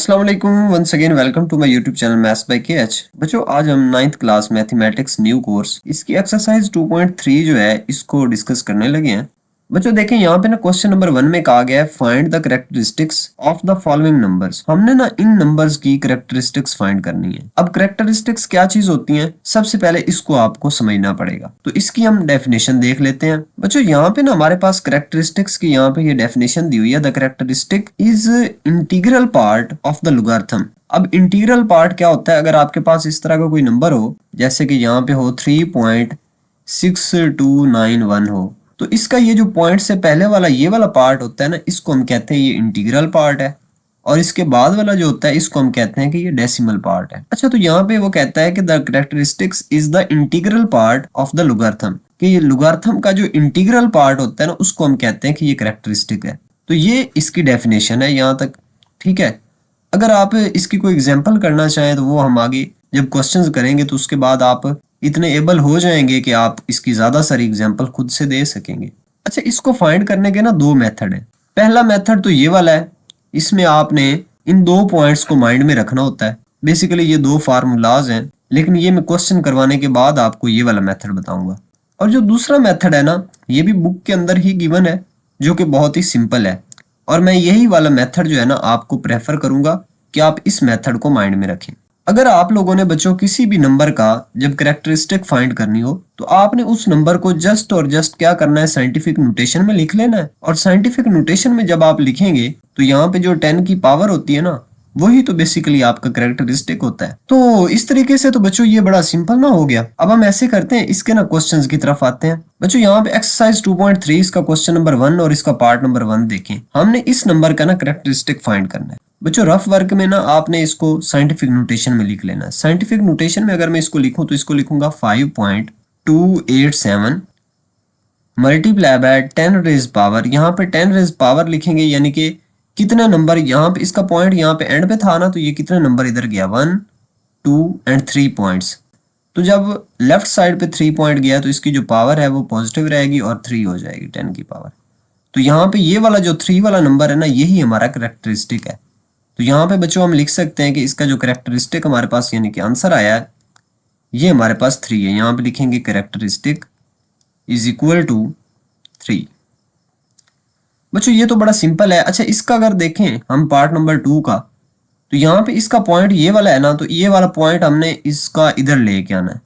अस्सलाम वालेकुम once again welcome to my YouTube channel maths by KH. बच्चों आज हम 9th class mathematics new course इसकी एक्सरसाइज 2.3 जो है इसको डिस्कस करने लगे हैं। बच्चों देखें यहाँ पे ना क्वेश्चन नंबर 1 में कहा गया है find the characteristics of the following numbers. हमने ना इन नंबर्स की कैरेक्टरिस्टिक्स फाइंड करनी है। अब कैरेक्टरिस्टिक्स क्या चीज होती हैं, सबसे पहले इसको आपको समझना पड़ेगा। तो इसकी हम डेफिनेशन देख लेते हैं। बच्चों यहाँ पे ना हमारे पास कैरेक्टरिस्टिक्स की यहाँ पे ये डेफिनेशन दी हुई है, the characteristic is integral part of the logarithm. अब इंटीग्रल पार्ट क्या होता है, अगर आपके पास इस तरह का कोई नंबर हो, जैसे कि यहाँ पे हो 3.6291 हो, तो इसका ये जो पॉइंट से पहले वाला ये वाला पार्ट होता है ना, इसको हम कहते हैं ये इंटीग्रल पार्ट है, और इसके बाद वाला जो होता है इसको हम कहते हैं कि ये डेसिमल पार्ट है। अच्छा, तो यहाँ पे वो कहता है कि the characteristics is the integral part of the logarithm, कि ये लॉगरिथम का जो इंटीग्रल पार्ट होता है ना उसको हम कहते हैं कि ये कैरेक्टरिस्टिक है। तो ये इसकी डेफिनेशन है यहाँ तक, ठीक है। अगर आप इसकी कोई एग्जांपल करना चाहें तो वो हम आगे जब क्वेश्चंस करेंगे तो उसके बाद आप इतने एबल हो जाएंगे कि आप इसकी ज्यादा सारी एग्जांपल खुद से दे सकेंगे। अच्छा, इसको फाइंड करने के ना दो मेथड है। पहला मेथड तो ये वाला है, इसमें आपने इन दो पॉइंट्स को माइंड में रखना होता है। बेसिकली ये दो फार्मूलाज हैं, लेकिन ये मैं क्वेश्चन करवाने के बाद आपको ये वाला मेथड बताऊंगा। और जो दूसरा मेथड है ना, ये भी बुक के अंदर ही गिवन है, जो कि बहुत ही सिंपल है, और मैं यही वाला मेथड जो है ना आपको प्रेफर करूंगा कि आप इस मेथड को माइंड में रखें। अगर आप लोगों ने बच्चों किसी भी नंबर का जब कैरेक्टरिस्टिक फाइंड करनी हो तो आपने उस नंबर को जस्ट और जस्ट क्या करना है, साइंटिफिक नोटेशन में लिख लेना है। और साइंटिफिक नोटेशन में जब आप लिखेंगे तो यहाँ पे जो 10 की पावर होती है ना, वही तो बेसिकली आपका कैरेक्टरिस्टिक होता है। तो इस तरीके से तो बच्चों ये बड़ा सिंपल ना हो गया। अब हम ऐसे करते हैं, इसके ना क्वेश्चंस की तरफ आते हैं। बच्चों यहाँ पे एक्सरसाइज 2.3 इसका क्वेश्चन नंबर 1 और इसका पार्ट नंबर 1 देखें। हमने इस नंबर का ना कैरेक्टरिस्टिक फाइंड करना है। बच्चों रफ वर्क में ना आपने इसको साइंटिफिक नोटेशन में लिख लेना है। साइंटिफिक नोटेशन में अगर मैं इसको लिखूं तो इसको लिखूंगा 5.287 मल्टीप्लाई बाय 10 रेज पावर। यहाँ पे 10 रेज पावर लिखेंगे, यानी कि कितने नंबर यहाँ पे, इसका पॉइंट यहाँ पे एंड पे था ना, तो ये कितने नंबर इधर गया, 1 2 एंड 3 पॉइंट्स। तो जब लेफ्ट साइड पे 3 पॉइंट गया तो इसकी जो पावर है वो पॉजिटिव रहेगी और 3 हो जाएगी 10 की पावर। तो यहाँ पे ये वाला जो 3 वाला नंबर है ना, यही हमारा कैरेक्टरिस्टिक है। तो यहाँ पे बच्चों हम लिख सकते हैं कि इसका जो कैरेक्टरिस्टिक हमारे पास यानी कि आंसर आया है, ये हमारे पास 3 है। यहाँ पे लिखेंगे कैरेक्टरिस्टिक इज इक्वल टू 3। बच्चों ये तो बड़ा सिंपल है। अच्छा, इसका अगर देखें हम पार्ट नंबर 2 का, तो यहाँ पे इसका पॉइंट ये वाला है ना, तो ये वाला पॉइंट हमने इसका इधर लेके आना है।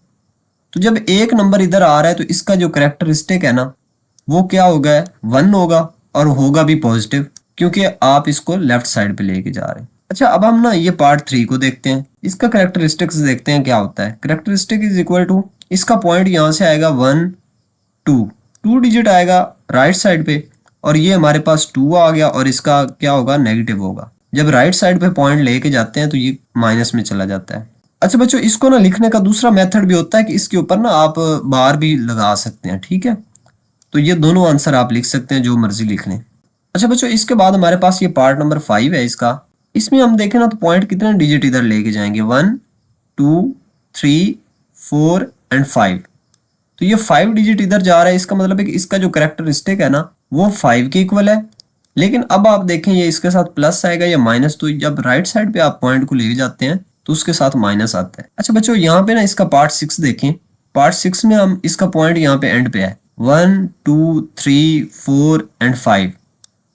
तो जब एक नंबर इधर आ रहा है तो इसका जो कैरेक्टरिस्टिक है ना वो क्या होगा, 1 होगा, और होगा भी पॉजिटिव, क्योंकि आप इसको लेफ्ट साइड पे लेके जा रहे हैं। अच्छा, अब हम ना ये पार्ट 3 को देखते हैं। इसका कैरेक्टरिस्टिक्स देखते हैं क्या होता है। कैरेक्टरिस्टिक इज इक्वल टू, इसका पॉइंट यहाँ से आएगा 1 2 डिजिट आएगा राइट साइड पे, और ये हमारे पास 2 आ गया, और इसका क्या होगा, नेगेटिव होगा। जब राइट साइड पे पॉइंट लेके जाते हैं तो ये माइनस में चला जाता है। अच्छा बच्चों, इसको ना लिखने का दूसरा मेथड भी होता है कि इसके ऊपर ना आप बार भी लगा सकते हैं, ठीक है। तो ये दोनों आंसर आप लिख सकते हैं, जो मर्जी लिख लें। अच्छा बच्चों, इसके बाद हमारे पास ये पार्ट नंबर 5 है इसका। इसमें हम देखें ना तो पॉइंट कितने डिजिट इधर लेके जाएंगे, 1 2 3 4 एंड 5। तो ये 5 डिजिट इधर जा रहा है, इसका मतलब है कि इसका जो कैरेक्टरिस्टिक है ना वो 5 के इक्वल है। लेकिन अब आप देखें ये इसके साथ प्लस आएगा या माइनस, तो जब राइट साइड पे आप पॉइंट को ले जाते हैं तो उसके साथ माइनस आता है। अच्छा बच्चों, यहाँ पे ना इसका पार्ट 6 देखें। पार्ट 6 में हम इसका पॉइंट यहाँ पे एंड पे है, 1 2 3 4 एंड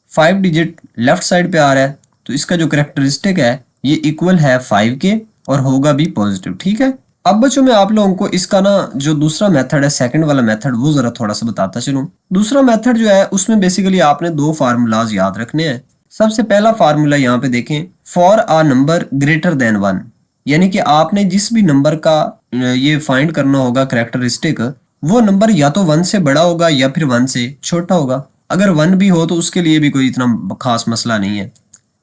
5 डिजिट लेफ्ट साइड पे आ रहा है। तो इसका जो कैरेक्टरिस्टिक है ये इक्वल है 5 के, और होगा भी पॉजिटिव, ठीक है। अब बच्चों मैं आप लोगों को इसका ना जो दूसरा मेथड है, सेकंड वाला मेथड, वो जरा थोड़ा सा बताता चलूं। दूसरा मेथड जो है उसमें बेसिकली आपने दो फार्मूलाज याद रखने हैं। सबसे पहला फार्मूला यहाँ पे देखें, for a number greater than 1, यानी कि आपने जिस भी नंबर का ये फाइंड करना होगा कैरेक्टरिस्टिक, वो नंबर या तो 1 से बड़ा होगा या फिर 1 से छोटा होगा। अगर 1 भी हो तो उसके लिए भी कोई इतना खास मसला नहीं है।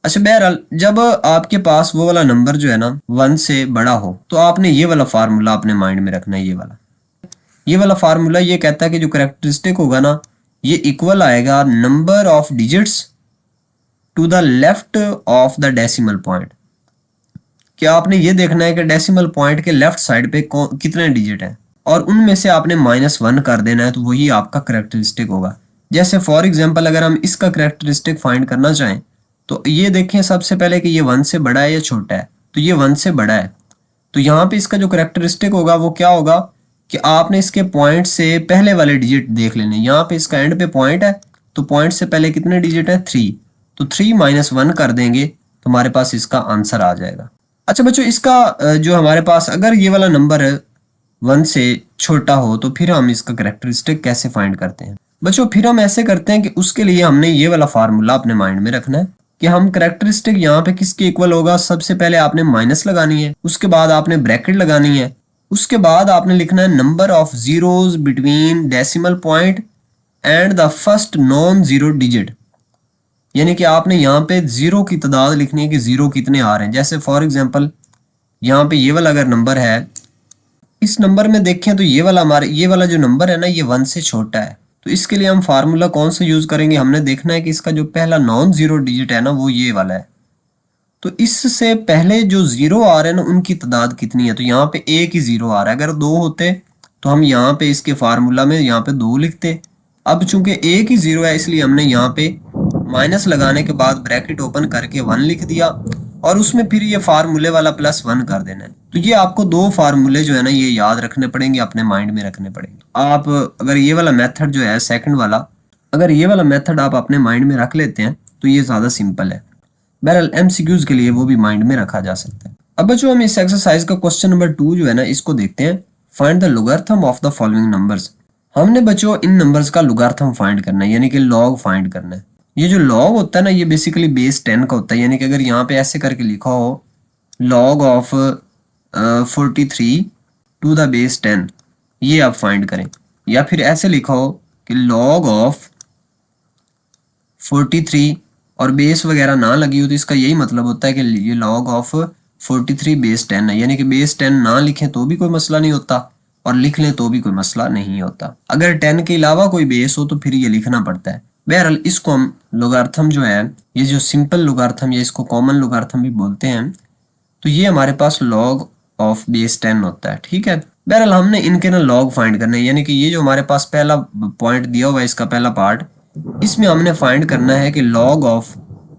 अच्छा, बहरहाल जब आपके पास वो वाला नंबर जो है ना 1 से बड़ा हो तो आपने ये वाला फार्मूला अपने माइंड में रखना है। ये वाला फार्मूला ये कहता है कि जो कैरेक्टरिस्टिक होगा ना ये इक्वल आएगा number of digits to the left of the decimal point. क्या आपने ये देखना है कि डेसिमल पॉइंट के लेफ्ट साइड पे कितने डिजिट हैं, और उनमें से आपने -1 कर देना है, तो वही आपका कैरेक्टरिस्टिक होगा। जैसे फॉर एग्जांपल अगर हम इसका कैरेक्टरिस्टिक फाइंड करना चाहें तो ये देखें सबसे पहले कि ये 1 से बड़ा है या छोटा है, तो ये 1 से बड़ा है। तो यहाँ पे इसका जो करेक्टरिस्टिक होगा वो क्या होगा कि आपने इसके पॉइंट से पहले वाले डिजिट देख लेने। यहाँ पे इसका एंड पे पॉइंट है, तो पॉइंट से पहले कितने डिजिट है 3, तो 3 - 1 कर देंगे तो हमारे पास इसका आंसर आ जाएगा। अच्छा बच्चों, इसका जो हमारे पास अगर ये वाला नंबर 1 से छोटा हो तो फिर हम इसका करेक्टरिस्टिक कैसे फाइंड करते हैं? बच्चों फिर हम ऐसे करते हैं कि उसके लिए हमने ये वाला फार्मूला अपने माइंड में रखना है कि हम करेक्टरिस्टिक यहाँ पे किसके इक्वल होगा। सबसे पहले आपने माइनस लगानी है, उसके बाद आपने ब्रैकेट लगानी है, उसके बाद आपने लिखना है number of zeros between decimal point and the first non zero digit. यानी कि आपने यहाँ पे जीरो की तादाद लिखनी है कि जीरो कितने आ रहे हैं। जैसे फॉर एग्जांपल यहाँ पे ये वाला अगर नंबर है, इस नंबर में देखें तो ये वाला जो नंबर है ना ये 1 से छोटा है। तो इसके लिए हम फार्मूला कौन सा यूज करेंगे? हमने देखना है कि इसका जो पहला नॉन जीरो डिजिट है ना वो ये वाला है। तो इससे पहले जो जीरो आ रहे हैं ना उनकी तादाद कितनी है? तो यहाँ पे एक ही जीरो आ रहा है। अगर 2 होते तो हम यहाँ पे इसके फार्मूला में यहाँ पे 2 लिखते। अब चूंकि एक ही जीरो है इसलिए हमने यहाँ पे माइनस लगाने के बाद ब्रैकेट ओपन करके 1 लिख दिया और उसमें फिर ये फार्मूले वाला +1 कर देना है। तो ये आपको 2 फार्मूले जो है ना ये याद रखने पड़ेंगे, अपने माइंड में रखने पड़ेंगे। आप अगर ये वाला मेथड जो है सेकंड वाला, अगर ये वाला मेथड आप अपने माइंड में रख लेते हैं तो ये ज़्यादा सिंपल है। बहरहाल एमसीक्यूज के लिए वो भी माइंड में रखा जा सकता है। अब बच्चों हम इस एक्सरसाइज का क्वेश्चन नंबर 2 जो है ना इसको देखते हैं। Find the logarithm of the following numbers. हमने बच्चों इन नंबर्स का लोगारिथम फाइंड करना है, यानी कि लॉग फाइंड करना है। ये जो लॉग होता है ना ये बेसिकली बेस 10 का होता है। यानी कि अगर यहाँ पे ऐसे करके लिखा हो log of 43 to the base 10, ये आप फाइंड करें। या फिर ऐसे लिखा हो कि लॉग ऑफ 43 और बेस वगैरह ना लगी हो तो इसका यही मतलब होता है कि ये log ऑफ 43 बेस 10 है। यानी कि बेस 10 ना लिखें तो भी कोई मसला नहीं होता और लिख लें तो भी कोई मसला नहीं होता। अगर 10 के अलावा कोई बेस हो तो फिर ये लिखना पड़ता है। बहरहाल इसको हम लोगारिथम जो है, ये जो सिंपल लोगारिथम या इसको कॉमन लोगारिथम भी बोलते हैं, तो ये हमारे पास log ऑफ बेस 10 होता है। ठीक है, बहरहाल हमने इनके ना log फाइंड करना है। यानी कि ये जो हमारे पास पहला पॉइंट दिया हुआ है इसका पहला पार्ट, इसमें हमने फाइंड करना है कि log ऑफ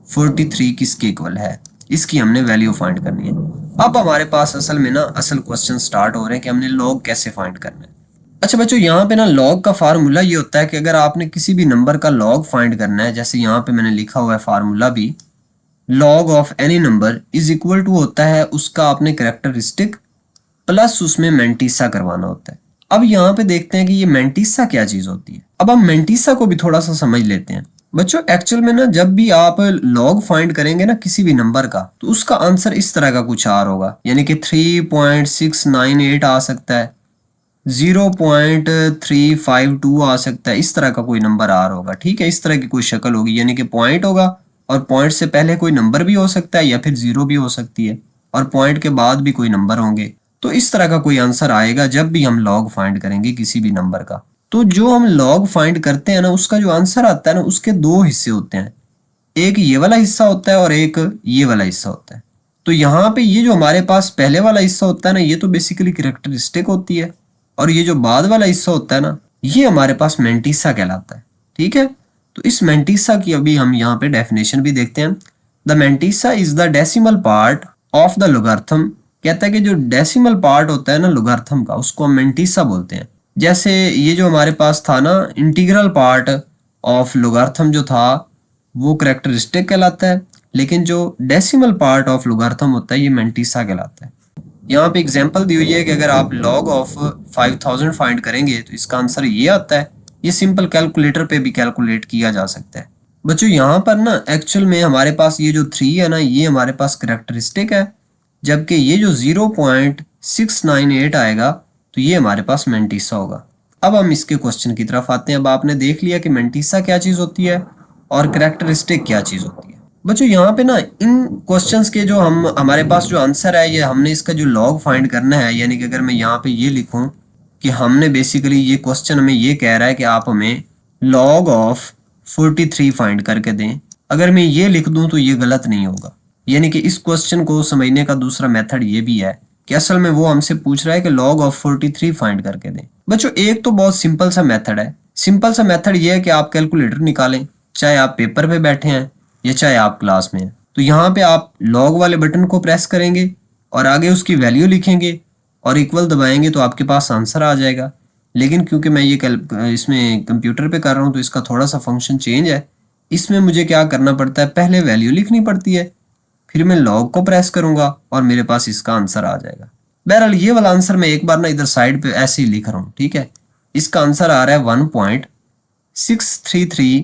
43 किसके इक्वल है, इसकी हमने वैल्यू फाइंड करनी है। अब हमारे पास असल में ना असल क्वेश्चन स्टार्ट हो रहे हैं कि हमने log कैसे फाइंड करना है। अच्छा बच्चों, यहाँ पे ना log का फार्मूला ये होता है कि अगर आपने किसी भी नंबर का log फाइंड करना है, जैसे यहाँ पे मैंने लिखा हुआ है फार्मूला भी, log of any number is equal to होता है उसका आपने करेक्टरिस्टिक प्लस उसमें मैंटिसा करवाना होता है। अब यहाँ पे देखते हैं कि ये मैंटिसा क्या चीज होती है। अब हम मैंटिसा को भी थोड़ा सा समझ लेते हैं। बच्चों एक्चुअल में ना जब भी आप log फाइंड करेंगे ना किसी भी नंबर का तो उसका आंसर इस तरह का कुछ आ रहा होगा। यानी कि 3.698 आ सकता है, 0.352 आ सकता है, इस तरह का कोई नंबर आ रहा होगा। ठीक है, इस तरह की कोई शक्ल होगी। यानी कि पॉइंट होगा और पॉइंट से पहले कोई नंबर भी हो सकता है या फिर जीरो भी हो सकती है और पॉइंट के बाद भी कोई नंबर होंगे। तो इस तरह का कोई आंसर आएगा जब भी हम log फाइंड करेंगे किसी भी नंबर का। तो जो हम log फाइंड करते हैं ना उसका जो आंसर आता है ना उसके 2 हिस्से होते हैं। एक ये वाला हिस्सा होता है और एक ये वाला हिस्सा होता है। तो यहाँ पे ये जो हमारे पास पहले वाला हिस्सा होता है ना ये तो बेसिकली कैरेक्टरिस्टिक होती है और ये जो बाद वाला हिस्सा होता है ना ये हमारे पास मैंटिसा कहलाता है। ठीक है, तो इस मैंटिसा की अभी हम यहाँ पे डेफिनेशन भी देखते हैं। The mantissa is the decimal part of the logarithm. कहता है कि जो डेसिमल पार्ट होता है ना लोगारिथम का उसको हम मैंटिसा बोलते हैं। जैसे ये जो हमारे पास था ना इंटीग्रल पार्ट ऑफ लोगारिथम जो था वो कैरेक्टरिस्टिक कहलाता है, लेकिन जो डेसिमल पार्ट ऑफ लोगारिथम होता है ये मैंटिसा कहलाता है। यहाँ पे एग्जांपल दी हुई है कि अगर आप log ऑफ 5000 फाइंड करेंगे तो इसका आंसर ये आता है। ये सिंपल कैलकुलेटर पे भी कैलकुलेट किया जा सकता है। बच्चों यहाँ पर ना एक्चुअल में हमारे पास ये जो 3 है ना ये हमारे पास कैरेक्टरिस्टिक है, जबकि ये जो 0.698 आएगा तो ये हमारे पास मैंटिसा होगा। अब हम इसके क्वेश्चन की तरफ आते हैं। अब आपने देख लिया कि मैंटिसा क्या चीज होती है और कैरेक्टरिस्टिक क्या चीज होती है। बच्चों यहाँ पे ना इन क्वेश्चंस के जो हमारे पास जो आंसर है ये हमने इसका जो log फाइंड करना है। यानी कि अगर मैं यहाँ पे ये लिखूं कि हमने बेसिकली ये क्वेश्चन हमें ये कह रहा है कि आप हमें log ऑफ 43 फाइंड करके दें, अगर मैं ये लिख दूं तो ये गलत नहीं होगा। यानी कि इस क्वेश्चन को समझने का दूसरा मेथड ये भी है कि असल में वो हमसे पूछ रहा है कि log ऑफ 43 फाइंड करके दें। बच्चों एक तो बहुत सिंपल सा मेथड है। सिंपल सा मेथड ये है कि आप कैलकुलेटर निकालें, चाहे आप पेपर पे बैठे हैं या चाहे आप क्लास में हैं। तो यहाँ पे आप लॉग वाले बटन को प्रेस करेंगे और आगे उसकी वैल्यू लिखेंगे और इक्वल दबाएंगे तो आपके पास आंसर आ जाएगा। लेकिन क्योंकि मैं ये इसमें कंप्यूटर पे कर रहा हूँ तो इसका थोड़ा सा फंक्शन चेंज है। इसमें मुझे क्या करना पड़ता है, पहले वैल्यू लिखनी पड़ती है, फिर मैं लॉग को प्रेस करूंगा और मेरे पास इसका आंसर आ जाएगा। बहरहाल ये वाला आंसर मैं एक बार ना इधर साइड पे ऐसे ही लिख रहा हूँ, ठीक है। इसका आंसर आ रहा है 1.633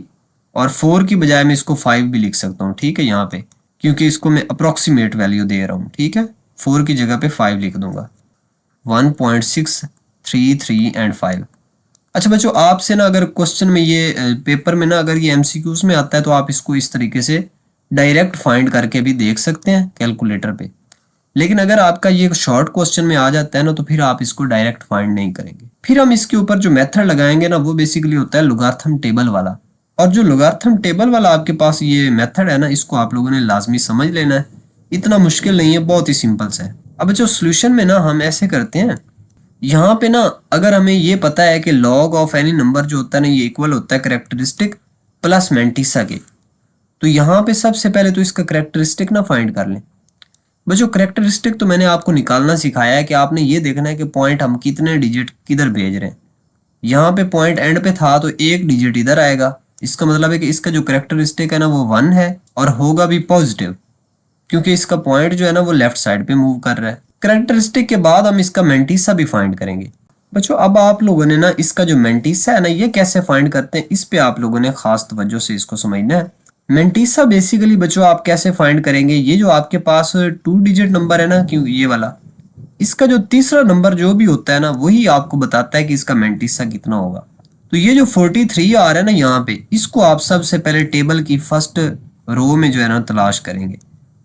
और 4 की बजाय मैं इसको 5 भी लिख सकता हूँ, ठीक है यहाँ पे, क्योंकि इसको मैं अप्रोक्सीमेट वैल्यू दे रहा हूँ, ठीक है। 4 की जगह पे 5 लिख दूंगा, 1.633 एंड 5। अच्छा बच्चों, आपसे ना अगर क्वेश्चन में ये पेपर में ना अगर ये एमसीक्यूज में आता है तो आप इसको इस तरीके से डायरेक्ट फाइंड करके भी देख सकते हैं कैलकुलेटर पे। लेकिन अगर आपका ये शॉर्ट क्वेश्चन में आ जाता है ना तो फिर आप इसको डायरेक्ट फाइंड नहीं करेंगे। फिर हम इसके ऊपर जो मेथड लगाएंगे ना वो बेसिकली होता है लॉगरिथम टेबल वाला। और जो लॉगरिथम टेबल वाला आपके पास ये मेथड है ना, इसको आप लोगों ने लाजमी समझ लेना है। इतना मुश्किल नहीं है, बहुत ही सिंपल सा है। अब जो सोल्यूशन में ना हम ऐसे करते हैं, यहाँ पे ना अगर हमें ये पता है कि लॉग ऑफ एनी नंबर जो होता है ना ये इक्वल होता है करेक्टरिस्टिक प्लस मैंटिसा के, तो यहाँ पे सबसे पहले तो इसका करेक्टरिस्टिक ना फाइंड कर लें। बच्चों करेक्टरिस्टिक तो मैंने आपको निकालना सिखाया है कि आपने ये देखना है कि पॉइंट हम कितने डिजिट किधर भेज रहे हैं। यहाँ पे पॉइंट एंड पे था तो एक डिजिट इधर आएगा, इसका मतलब है कि इसका जो करेक्टरिस्टिक है ना वो 1 है और होगा भी पॉजिटिव, क्योंकि इसका पॉइंट जो है ना वो लेफ्ट साइड पे मूव कर रहा है। करेक्टरिस्टिक के बाद हम इसका मैंटिसा भी फाइंड करेंगे। बच्चों अब आप लोगों ने ना इसका जो मैंटिसा है ना ये कैसे फाइंड करते हैं, इस पे आप लोगों ने खास तवज्जो से इसको समझना है। मैंटिसा बेसिकली बच्चों आप कैसे फाइंड करेंगे, ये जो आपके पास 2 डिजिट नंबर है ना, क्यों ये वाला, इसका जो तीसरा नंबर जो भी होता है ना वही आपको बताता है कि इसका मैंटिसा कितना होगा। तो ये जो 43 आ रहा है ना यहाँ पे, इसको आप सबसे पहले टेबल की फर्स्ट रो में जो है ना तलाश करेंगे।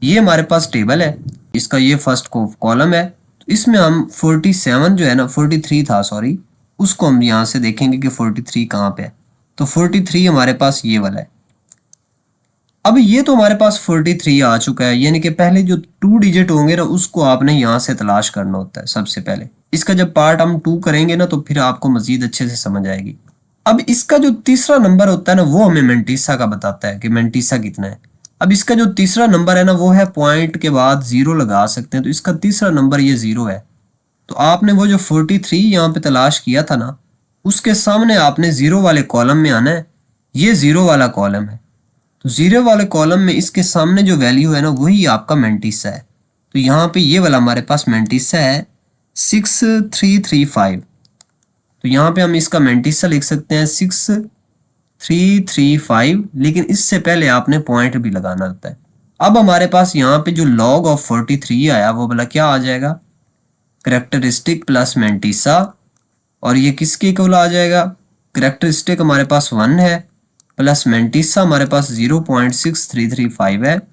ये हमारे पास टेबल है, इसका ये फर्स्ट कॉलम है, तो इसमें हम 47 जो है ना 43 था सॉरी, उसको हम यहाँ से देखेंगे कि 43 कहाँ पे है। तो 43 हमारे पास ये वाला है। अब ये तो हमारे पास 43 आ चुका है, यानी कि पहले जो 2 डिजिट होंगे ना उसको आपने यहाँ से तलाश करना होता है सबसे पहले। इसका जब पार्ट हम 2 करेंगे ना तो फिर आपको मजीद अच्छे से समझ आएगी। अब इसका जो तीसरा नंबर होता है ना वो हमें मैंटिसा का बताता है कि मैंटिसा कितना है। अब इसका जो तीसरा नंबर है ना वो है पॉइंट के बाद 0 लगा सकते हैं, तो इसका तीसरा नंबर ये 0 है। तो आपने वो जो 43 यहाँ पे तलाश किया था ना उसके सामने आपने 0 वाले कॉलम में आना है। ये 0 वाला कॉलम है, तो 0 वाले कॉलम में इसके सामने जो वैल्यू है ना वही आपका मैंटिसा है। तो यहाँ पे ये वाला हमारे पास मैंटिसा है 6335। तो यहाँ पे हम इसका मैंटिसा लिख सकते हैं 6335, लेकिन इससे पहले आपने पॉइंट भी लगाना होता है। अब हमारे पास यहाँ पे जो लॉग ऑफ 43 आया वो बोला क्या आ जाएगा, करेक्टरिस्टिक प्लस मैंटिसा, और ये किसके इक्वल आ जाएगा, करेक्टरिस्टिक हमारे पास 1 है प्लस मैंटिसा हमारे पास 0.6335 है, तो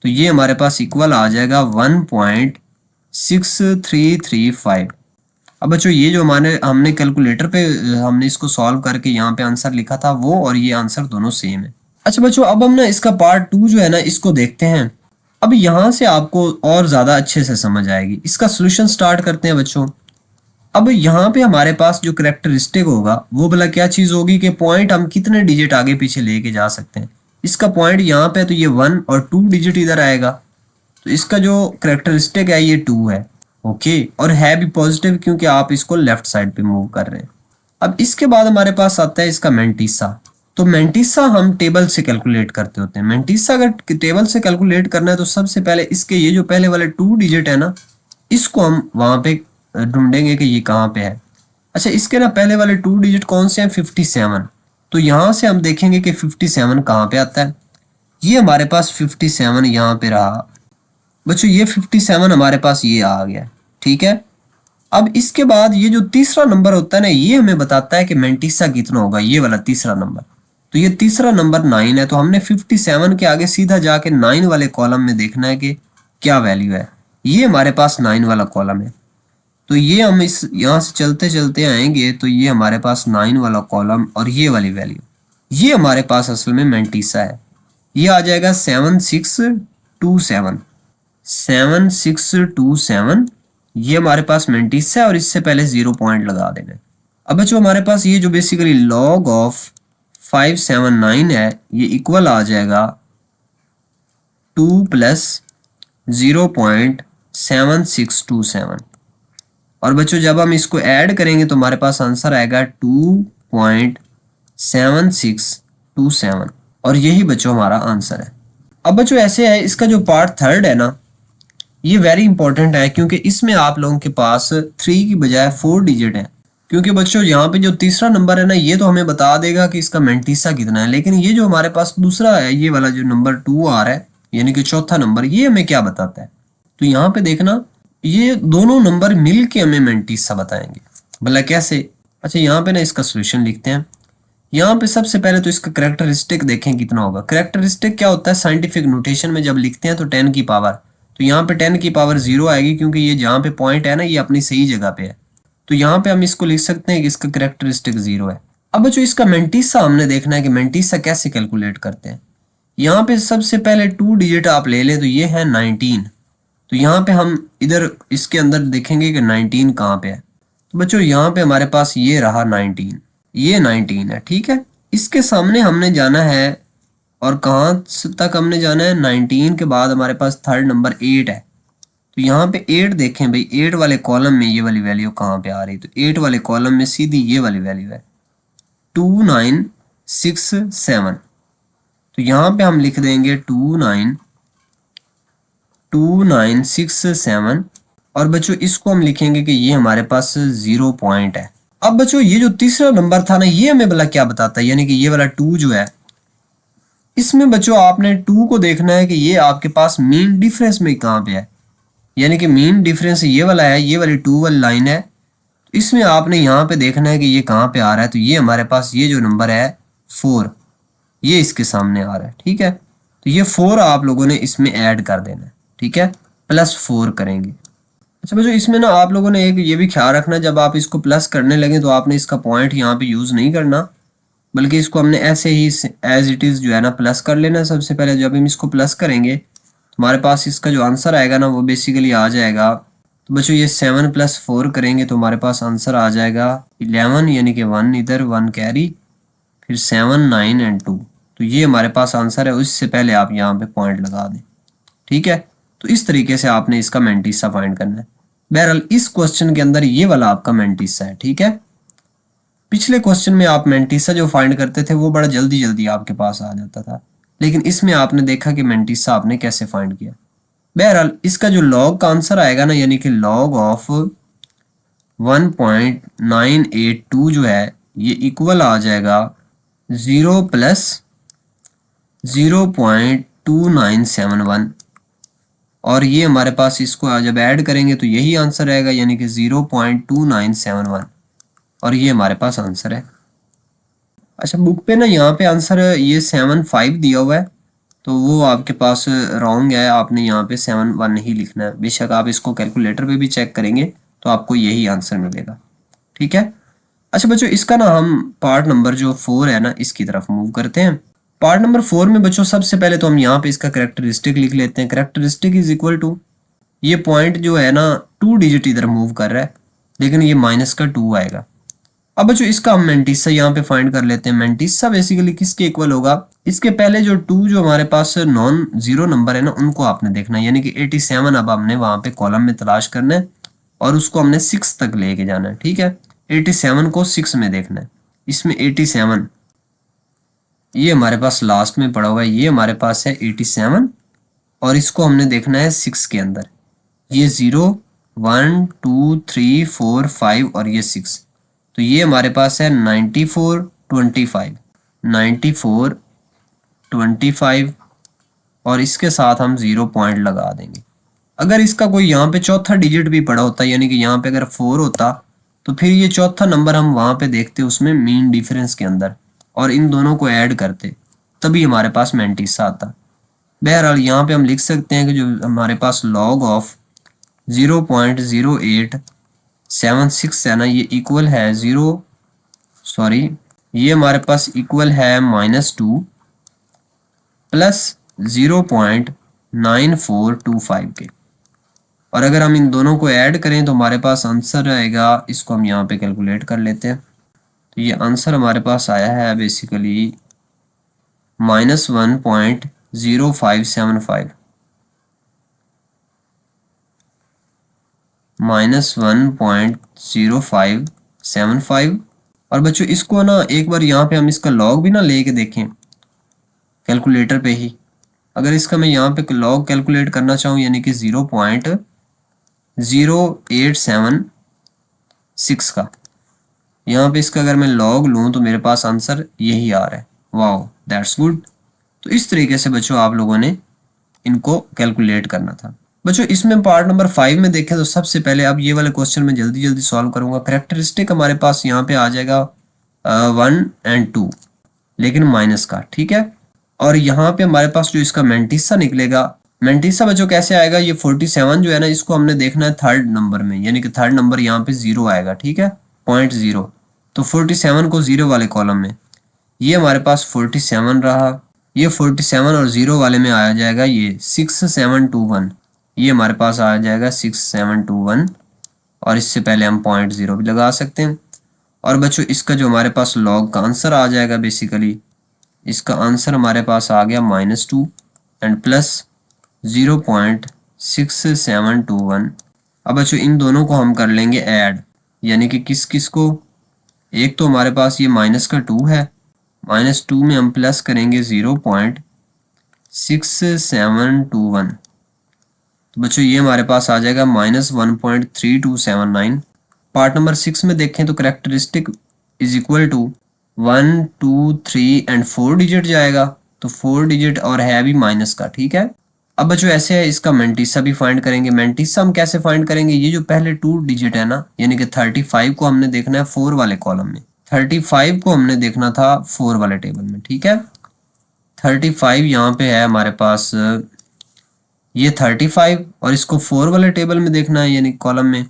ये हमारे पास इक्वल आ जाएगा 1.6335। अब बच्चों ये जो हमने कैलकुलेटर पे हमने इसको सॉल्व करके यहाँ पे आंसर लिखा था वो और ये आंसर दोनों सेम है। अच्छा बच्चों अब हम ना इसका पार्ट 2 जो है ना इसको देखते हैं। अब यहाँ से आपको और ज़्यादा अच्छे से समझ आएगी। इसका सोल्यूशन स्टार्ट करते हैं बच्चों। अब यहाँ पे हमारे पास जो करेक्टरिस्टिक होगा वो भला क्या चीज़ होगी कि पॉइंट हम कितने डिजिट आगे पीछे लेके जा सकते हैं। इसका पॉइंट यहाँ पे तो ये 1 और 2 डिजिट इधर आएगा, तो इसका जो करेक्टरिस्टिक है ये 2 है, ओके, और है भी पॉजिटिव क्योंकि आप इसको लेफ्ट साइड पे मूव कर रहे हैं। अब इसके बाद हमारे पास आता है इसका मैंटिसा। तो मैंटिसा हम टेबल से कैलकुलेट करते होते हैं। मैंटिसा अगर टेबल से कैलकुलेट करना है तो सबसे पहले इसके ये जो पहले वाले 2 डिजिट है ना इसको हम वहां पे ढूंढेंगे कि ये कहाँ पे है। अच्छा इसके ना पहले वाले 2 डिजिट कौन से हैं, 57। तो यहाँ से हम देखेंगे कि 57 कहाँ पे आता है। ये हमारे पास 57 यहाँ पे रहा बच्चों, ये 57 हमारे पास ये आ गया, ठीक है। अब इसके बाद ये जो तीसरा नंबर होता है ना ये हमें बताता है कि मैंटिसा कितना होगा, ये वाला तीसरा नंबर। तो ये तीसरा नंबर 9 है, तो हमने 57 के आगे सीधा जाके 9 वाले कॉलम में देखना है कि क्या वैल्यू है। ये हमारे पास 9 वाला कॉलम है, तो ये हम इस यहाँ से चलते चलते आएंगे तो ये हमारे पास 9 वाला कॉलम और ये वाली वैल्यू, ये हमारे पास असल में मैंटिसा है। ये आ जाएगा 7627, 7627, ये हमारे पास मैंटिसा है और इससे पहले 0 पॉइंट लगा देना है। अब बच्चों हमारे पास ये जो बेसिकली लॉग ऑफ 579 है ये इक्वल आ जाएगा 2 प्लस 0.7627। और बच्चों जब हम इसको ऐड करेंगे तो हमारे पास आंसर आएगा 2.7627 और यही बच्चों हमारा आंसर है। अब बच्चों ऐसे है, इसका जो पार्ट थर्ड है ना, ये वेरी इंपॉर्टेंट है क्योंकि इसमें आप लोगों के पास 3 की बजाय 4 डिजिट है। क्योंकि बच्चों यहाँ पे जो तीसरा नंबर है ना, ये तो हमें बता देगा कि इसका मेंटिसा कितना है, लेकिन ये जो हमारे पास दूसरा है, ये वाला जो नंबर 2 आ रहा है यानी कि चौथा नंबर, ये हमें क्या बताता है। तो यहाँ पे देखना, ये दोनों नंबर मिल के हमें मेंटिसा बताएंगे। भला कैसे? अच्छा यहाँ पे ना इसका सोल्यूशन लिखते हैं। यहाँ पे सबसे पहले तो इसका करेक्टरिस्टिक देखें कितना होगा। करेक्टरिस्टिक क्या होता है साइंटिफिक नोटेशन में, जब लिखते हैं तो 10 की पावर, तो यहाँ पे 10 की पावर 0 आएगी क्योंकि ये जहाँ पे पॉइंट है ना, ये अपनी सही जगह पे है। तो यहाँ पे हम इसको लिख सकते हैं कि इसका करेक्टरिस्टिक 0 है। अब बच्चों इसका मेंटिसा हमने देखना है कि मेंटिसा कैसे कैलकुलेट करते हैं। यहाँ पे सबसे पहले 2 डिजिट आप ले लें तो ये है 19। तो यहाँ पे हम इधर इसके अंदर देखेंगे कि 19 कहाँ पे है। तो बच्चों यहाँ पे हमारे पास ये रहा 19, ये 19 है, ठीक है। इसके सामने हमने जाना है और कहाँ तक हमने जाना है, 19 के बाद हमारे पास थर्ड नंबर 8 है। तो यहाँ पे 8 देखें भाई, 8 वाले कॉलम में ये वाली वैल्यू कहाँ पे आ रही है, तो 8 वाले कॉलम में सीधी ये वाली वैल्यू है 2967। तो यहाँ पे हम लिख देंगे 2967 और बच्चों इसको हम लिखेंगे कि ये हमारे पास 0 पॉइंट है। अब बच्चों ये जो तीसरा नंबर था ना, ये हमें भला क्या बताता है, यानी कि ये वाला 2 जो है, इसमें बच्चों आपने 2 को देखना है कि ये आपके पास मीन डिफरेंस में कहाँ पे है, यानी कि मीन डिफरेंस ये वाला है, ये वाली 2 वाली लाइन है। तो इसमें आपने यहाँ पे देखना है कि ये कहाँ पे आ रहा है। तो ये हमारे पास ये जो नंबर है 4, ये इसके सामने आ रहा है, ठीक है। तो ये 4 आप लोगों ने इसमें ऐड कर देना है, ठीक है, +4 करेंगे। अच्छा बच्चों इसमें ना आप लोगों ने एक ये भी ख्याल रखना, जब आप इसको प्लस करने लगे तो आपने इसका पॉइंट यहाँ पे यूज़ नहीं करना, बल्कि इसको हमने ऐसे ही एज इट इज़ जो है ना प्लस कर लेना। सबसे पहले जब हम इसको प्लस करेंगे तो हमारे पास इसका जो आंसर आएगा ना, वो बेसिकली आ जाएगा। तो बच्चों ये 7 + 4 करेंगे तो हमारे पास आंसर आ जाएगा 11, यानी कि 1 इधर 1 कैरी, फिर 7 9 एंड 2। तो ये हमारे पास आंसर है। उससे पहले आप यहाँ पे पॉइंट लगा दें, ठीक है। तो इस तरीके से आपने इसका मेंटिसा फाइंड करना है। बहरहाल इस क्वेश्चन के अंदर ये वाला आपका मेंटिसा है, ठीक है। पिछले क्वेश्चन में आप मेंटिसा जो फाइंड करते थे वो बड़ा जल्दी जल्दी आपके पास आ जाता था, लेकिन इसमें आपने देखा कि मेंटिसा आपने कैसे फाइंड किया। बहरहाल इसका जो लॉग का आंसर आएगा ना, यानी कि log ऑफ 1.982 जो है, ये इक्वल आ जाएगा 0 + 0.2971 और ये हमारे पास इसको जब ऐड करेंगे तो यही आंसर आएगा, यानी कि 0.2971 और ये हमारे पास आंसर है। अच्छा बुक पे ना यहाँ पे आंसर ये 7.5 दिया हुआ है, तो वो आपके पास रॉन्ग है। आपने यहाँ पे 7.1 ही लिखना है। बेशक आप इसको कैलकुलेटर पे भी चेक करेंगे तो आपको यही आंसर मिलेगा, ठीक है। अच्छा बच्चों इसका ना हम पार्ट नंबर जो 4 है ना, इसकी तरफ मूव करते हैं। पार्ट नंबर 4 में बच्चों सबसे पहले तो हम यहाँ पे इसका करेक्टरिस्टिक लिख लेते हैं। करेक्टरिस्टिक इज इक्वल टू, ये पॉइंट जो है ना 2 डिजिट इधर मूव कर रहा है, लेकिन ये -2 आएगा। अब बच्चों इसका हम मेंटिसा यहाँ पे फाइंड कर लेते हैं। मेंटिसा बेसिकली किसके इक्वल होगा, इसके पहले जो 2 जो हमारे पास नॉन जीरो नंबर है ना, उनको आपने देखना है, यानी कि 87 अब हमने वहां पे कॉलम में तलाश करना है और उसको हमने 6 तक लेके जाना है, ठीक है। 87 को 6 में देखना है। इसमें 87 ये हमारे पास लास्ट में पड़ा हुआ है, ये हमारे पास है 87 और इसको हमने देखना है 6 के अंदर। ये 0 1 2 3 4 5 और ये 6, तो ये हमारे पास है 94 25 94 25 और इसके साथ हम 0 पॉइंट लगा देंगे। अगर इसका कोई यहाँ पे चौथा डिजिट भी पड़ा होता, यानी कि यहाँ पे अगर 4 होता, तो फिर ये चौथा नंबर हम वहाँ पे देखते उसमें मीन डिफरेंस के अंदर और इन दोनों को ऐड करते, तभी हमारे पास मेंटिसा आता। बहरहाल यहाँ पे हम लिख सकते हैं कि जो हमारे पास log ऑफ 0.0876 है ना, ये इक्वल है ये हमारे पास इक्वल है -2 + 0.9425 के। और अगर हम इन दोनों को ऐड करें तो हमारे पास आंसर आएगा, इसको हम यहाँ पे कैलकुलेट कर लेते हैं। तो ये आंसर हमारे पास आया है बेसिकली -1.0575 -1.0575। और बच्चों इसको ना एक बार यहाँ पे हम इसका लॉग भी ना लेके देखें कैलकुलेटर पे ही। अगर इसका मैं यहाँ पे लॉग कैलकुलेट करना चाहूँ यानी कि 0.0876 का, यहाँ पे इसका अगर मैं लॉग लूँ तो मेरे पास आंसर यही आ रहा है। Wow, that's good. तो इस तरीके से बच्चों आप लोगों ने इनको कैलकुलेट करना था। बच्चों इसमें पार्ट नंबर 5 में देखें तो सबसे पहले अब ये वाले क्वेश्चन में जल्दी जल्दी सॉल्व करूंगा। करेक्टरिस्टिक हमारे पास यहाँ पे आ जाएगा 1 और 2, लेकिन माइनस का, ठीक है। और यहाँ पे हमारे पास जो इसका मेंटिसा निकलेगा, मेंटिसा बच्चों कैसे आएगा, ये 47 जो है ना इसको हमने देखना है थर्ड नंबर में, यानी कि थर्ड नंबर यहाँ पे 0 आएगा, ठीक है, 0.0। तो 47 को 0 वाले कॉलम में, ये हमारे पास 47 रहा, ये 47 और 0 वाले में आ जाएगा ये 6721, ये हमारे पास आ जाएगा 6721, और इससे पहले हम 0.0 भी लगा सकते हैं। और बच्चों इसका जो हमारे पास लॉग का आंसर आ जाएगा, बेसिकली इसका आंसर हमारे पास आ गया -2 एंड प्लस 0.6721। अब बच्चों इन दोनों को हम कर लेंगे ऐड, यानी कि किस किस को, एक तो हमारे पास ये -2 है, -2 में हम प्लस करेंगे 0.6721, तो बच्चों ये हमारे पास आ जाएगा -1.3279। पार्ट नंबर 6 में देखें तो characteristic is equal to 1 2 3 and 4 digit जाएगा, तो 4 डिजिट और है भी माइनस का, ठीक है। अब बच्चों ऐसे है, इसका मेंटिसा भी फाइंड करेंगे। मेंटिसा हम कैसे फाइंड करेंगे, ये जो पहले 2 डिजिट है ना, यानी कि 35 को हमने देखना है 4 वाले कॉलम में, 35 को हमने देखना था 4 वाले टेबल में, ठीक है। 35 यहाँ पे है हमारे पास, ये 35 और इसको 4 वाले टेबल में देखना है, यानी कॉलम में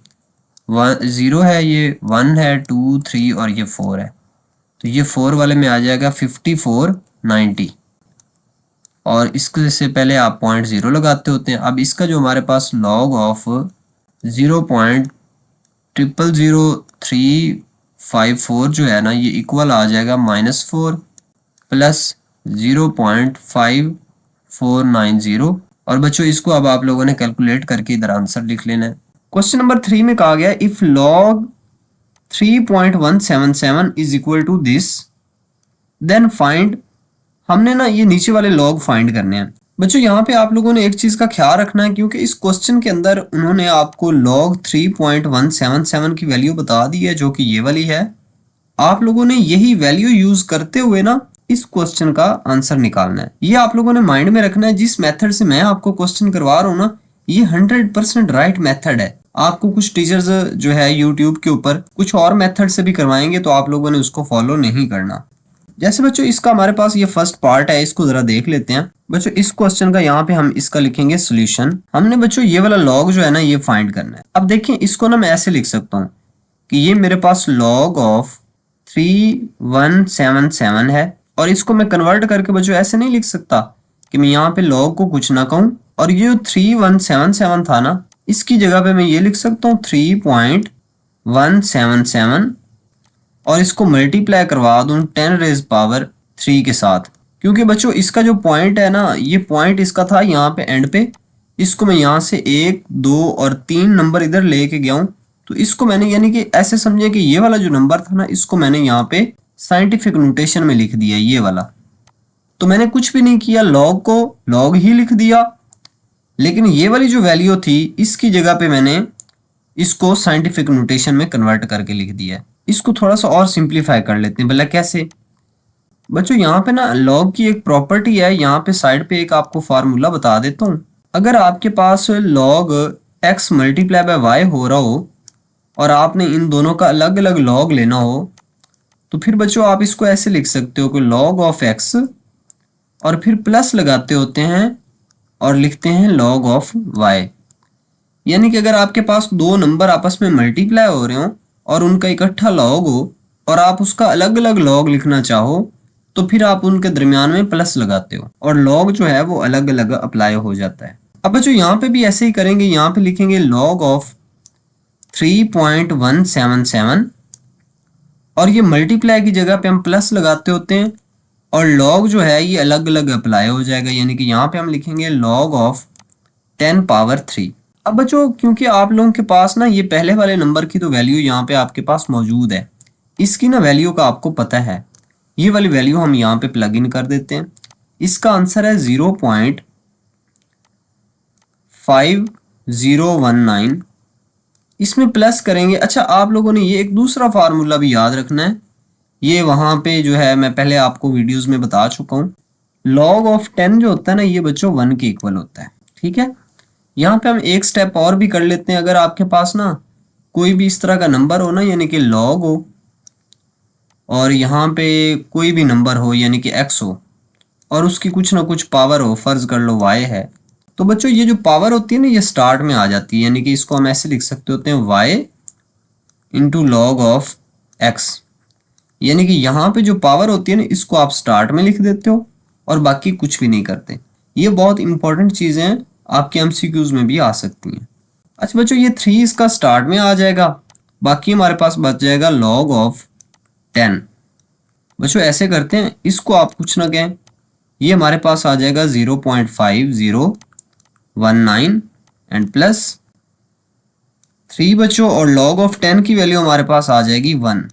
0 है, ये 1 है, 2 3 और ये 4 है, तो ये 4 वाले में आ जाएगा 5490, और इसके से पहले आप 0.0 लगाते होते हैं। अब इसका जो हमारे पास लॉग ऑफ 0.000354 जो है ना, ये इक्वल आ जाएगा -4 प्लस 0.5490। और बच्चों इसको अब आप लोगों ने कैलकुलेट करके इधर आंसर लिख लेना है। क्वेश्चन नंबर 3 में कहा गया if log 3.177 is equal to this then find, हमने ना ये नीचे वाले लॉग फाइंड करने हैं। बच्चों यहाँ पे आप लोगों ने एक चीज का ख्याल रखना है, क्योंकि इस क्वेश्चन के अंदर उन्होंने आपको लॉग 3.177 की वैल्यू बता दी है, जो कि ये वाली है। आप लोगों ने यही वैल्यू यूज करते हुए ना इस क्वेश्चन का आंसर निकालना है। ये आप लोगों ने माइंड में रखना है। जिस मेथड से मैं आपको क्वेश्चन करवा रहा हूँ ना, ये 100% राइट मेथड है। आपको कुछ टीचर्स जो है यूट्यूब के ऊपर कुछ और मेथड से भी करवाएंगे, तो आप लोगों ने उसको फॉलो नहीं करना। जैसे बच्चों इसका हमारे पास ये फर्स्ट पार्ट है, इसको जरा देख लेते हैं। बच्चों इस क्वेश्चन का यहाँ पे हम इसका लिखेंगे सॉल्यूशन। हमने बच्चों ये वाला लॉग जो है ना ये फाइंड करना है। अब देखिए इसको ना मैं ऐसे लिख सकता हूँ कि ये मेरे पास लॉग ऑफ 3177 है, और इसको मैं कन्वर्ट करके बच्चों ऐसे नहीं लिख सकता कि मैं यहाँ पे लॉग को कुछ ना कहूँ, और ये 3177 था ना, इसकी जगह पे मैं ये लिख सकता हूँ 3.177 और इसको मल्टीप्लाई करवा दूं 10⁻³ के साथ, क्योंकि बच्चों इसका जो पॉइंट है ना, ये पॉइंट इसका था यहाँ पे एंड पे, इसको मैं यहाँ से 1 2 और 3 नंबर इधर लेके गया हूँ, तो इसको मैंने यानी कि ऐसे समझे कि ये वाला जो नंबर था ना, इसको मैंने यहाँ पे साइंटिफिक नोटेशन में लिख दिया ये वाला। तो मैंने कुछ भी नहीं किया, लॉग को लॉग ही लिख दिया, लेकिन ये वाली जो वैल्यू थी इसकी जगह पे मैंने इसको साइंटिफिक नोटेशन में कन्वर्ट करके लिख दिया है। इसको थोड़ा सा और सिंप्लीफाई कर लेते हैं। भला कैसे बच्चों, यहाँ पे ना लॉग की एक प्रॉपर्टी है, यहाँ पे साइड पे एक आपको फार्मूला बता देता हूँ। अगर आपके पास log x multiply by Y हो रहा हो और आपने इन दोनों का अलग अलग लॉग लेना हो, तो फिर बच्चों आप इसको ऐसे लिख सकते हो कि लॉग ऑफ x, और फिर प्लस लगाते होते हैं और लिखते हैं लॉग ऑफ y। यानी कि अगर आपके पास दो नंबर आपस में मल्टीप्लाई हो रहे हो और उनका इकट्ठा लॉग हो और आप उसका अलग अलग लॉग लिखना चाहो, तो फिर आप उनके दरमियान में प्लस लगाते हो और लॉग जो है वो अलग अलग अप्लाई हो जाता है। अब बच्चों यहाँ पे भी ऐसे ही करेंगे, यहाँ पे लिखेंगे लॉग ऑफ 3.177 और ये मल्टीप्लाई की जगह पे हम प्लस लगाते होते हैं और लॉग जो है ये अलग अलग अप्लाई हो जाएगा, यानी कि यहाँ पे हम लिखेंगे लॉग ऑफ 10⁻³ अब बच्चों क्योंकि आप लोगों के पास ना ये पहले वाले नंबर की तो वैल्यू यहाँ पे आपके पास मौजूद है, इसकी ना वैल्यू का आपको पता है, ये वाली वैल्यू हम यहाँ पे प्लग इन कर देते हैं। इसका आंसर है 0.5019। इसमें प्लस करेंगे। अच्छा, आप लोगों ने ये एक दूसरा फार्मूला भी याद रखना है, ये वहां पे जो है मैं पहले आपको वीडियोस में बता चुका हूँ। लॉग ऑफ 10 जो होता है ना, ये बच्चों 1 के इक्वल होता है। ठीक है, यहाँ पे हम एक स्टेप और भी कर लेते हैं। अगर आपके पास ना कोई भी इस तरह का नंबर हो ना, यानी कि लॉग हो, और यहाँ पे कोई भी नंबर हो यानी कि x हो, और उसकी कुछ ना कुछ पावर हो, फर्ज कर लो y है, तो बच्चों ये जो पावर होती है ना, ये स्टार्ट में आ जाती है। यानी कि इसको हम ऐसे लिख सकते होते हैं y into log of x। यानी कि यहाँ पे जो पावर होती है ना, इसको आप स्टार्ट में लिख देते हो और बाकी कुछ भी नहीं करते। ये बहुत इंपॉर्टेंट चीजें हैं, आपके एमसीक्यूज में भी आ सकती हैं। अच्छा बच्चों, ये 3 इसका स्टार्ट में आ जाएगा, बाकी हमारे पास बच जाएगा लॉग ऑफ 10। बच्चों ऐसे करते हैं, इसको आप कुछ ना कहें, ये हमारे पास आ जाएगा 0.5019 एंड प्लस 3 बच्चों, और लॉग ऑफ 10 की वैल्यू हमारे पास आ जाएगी 1।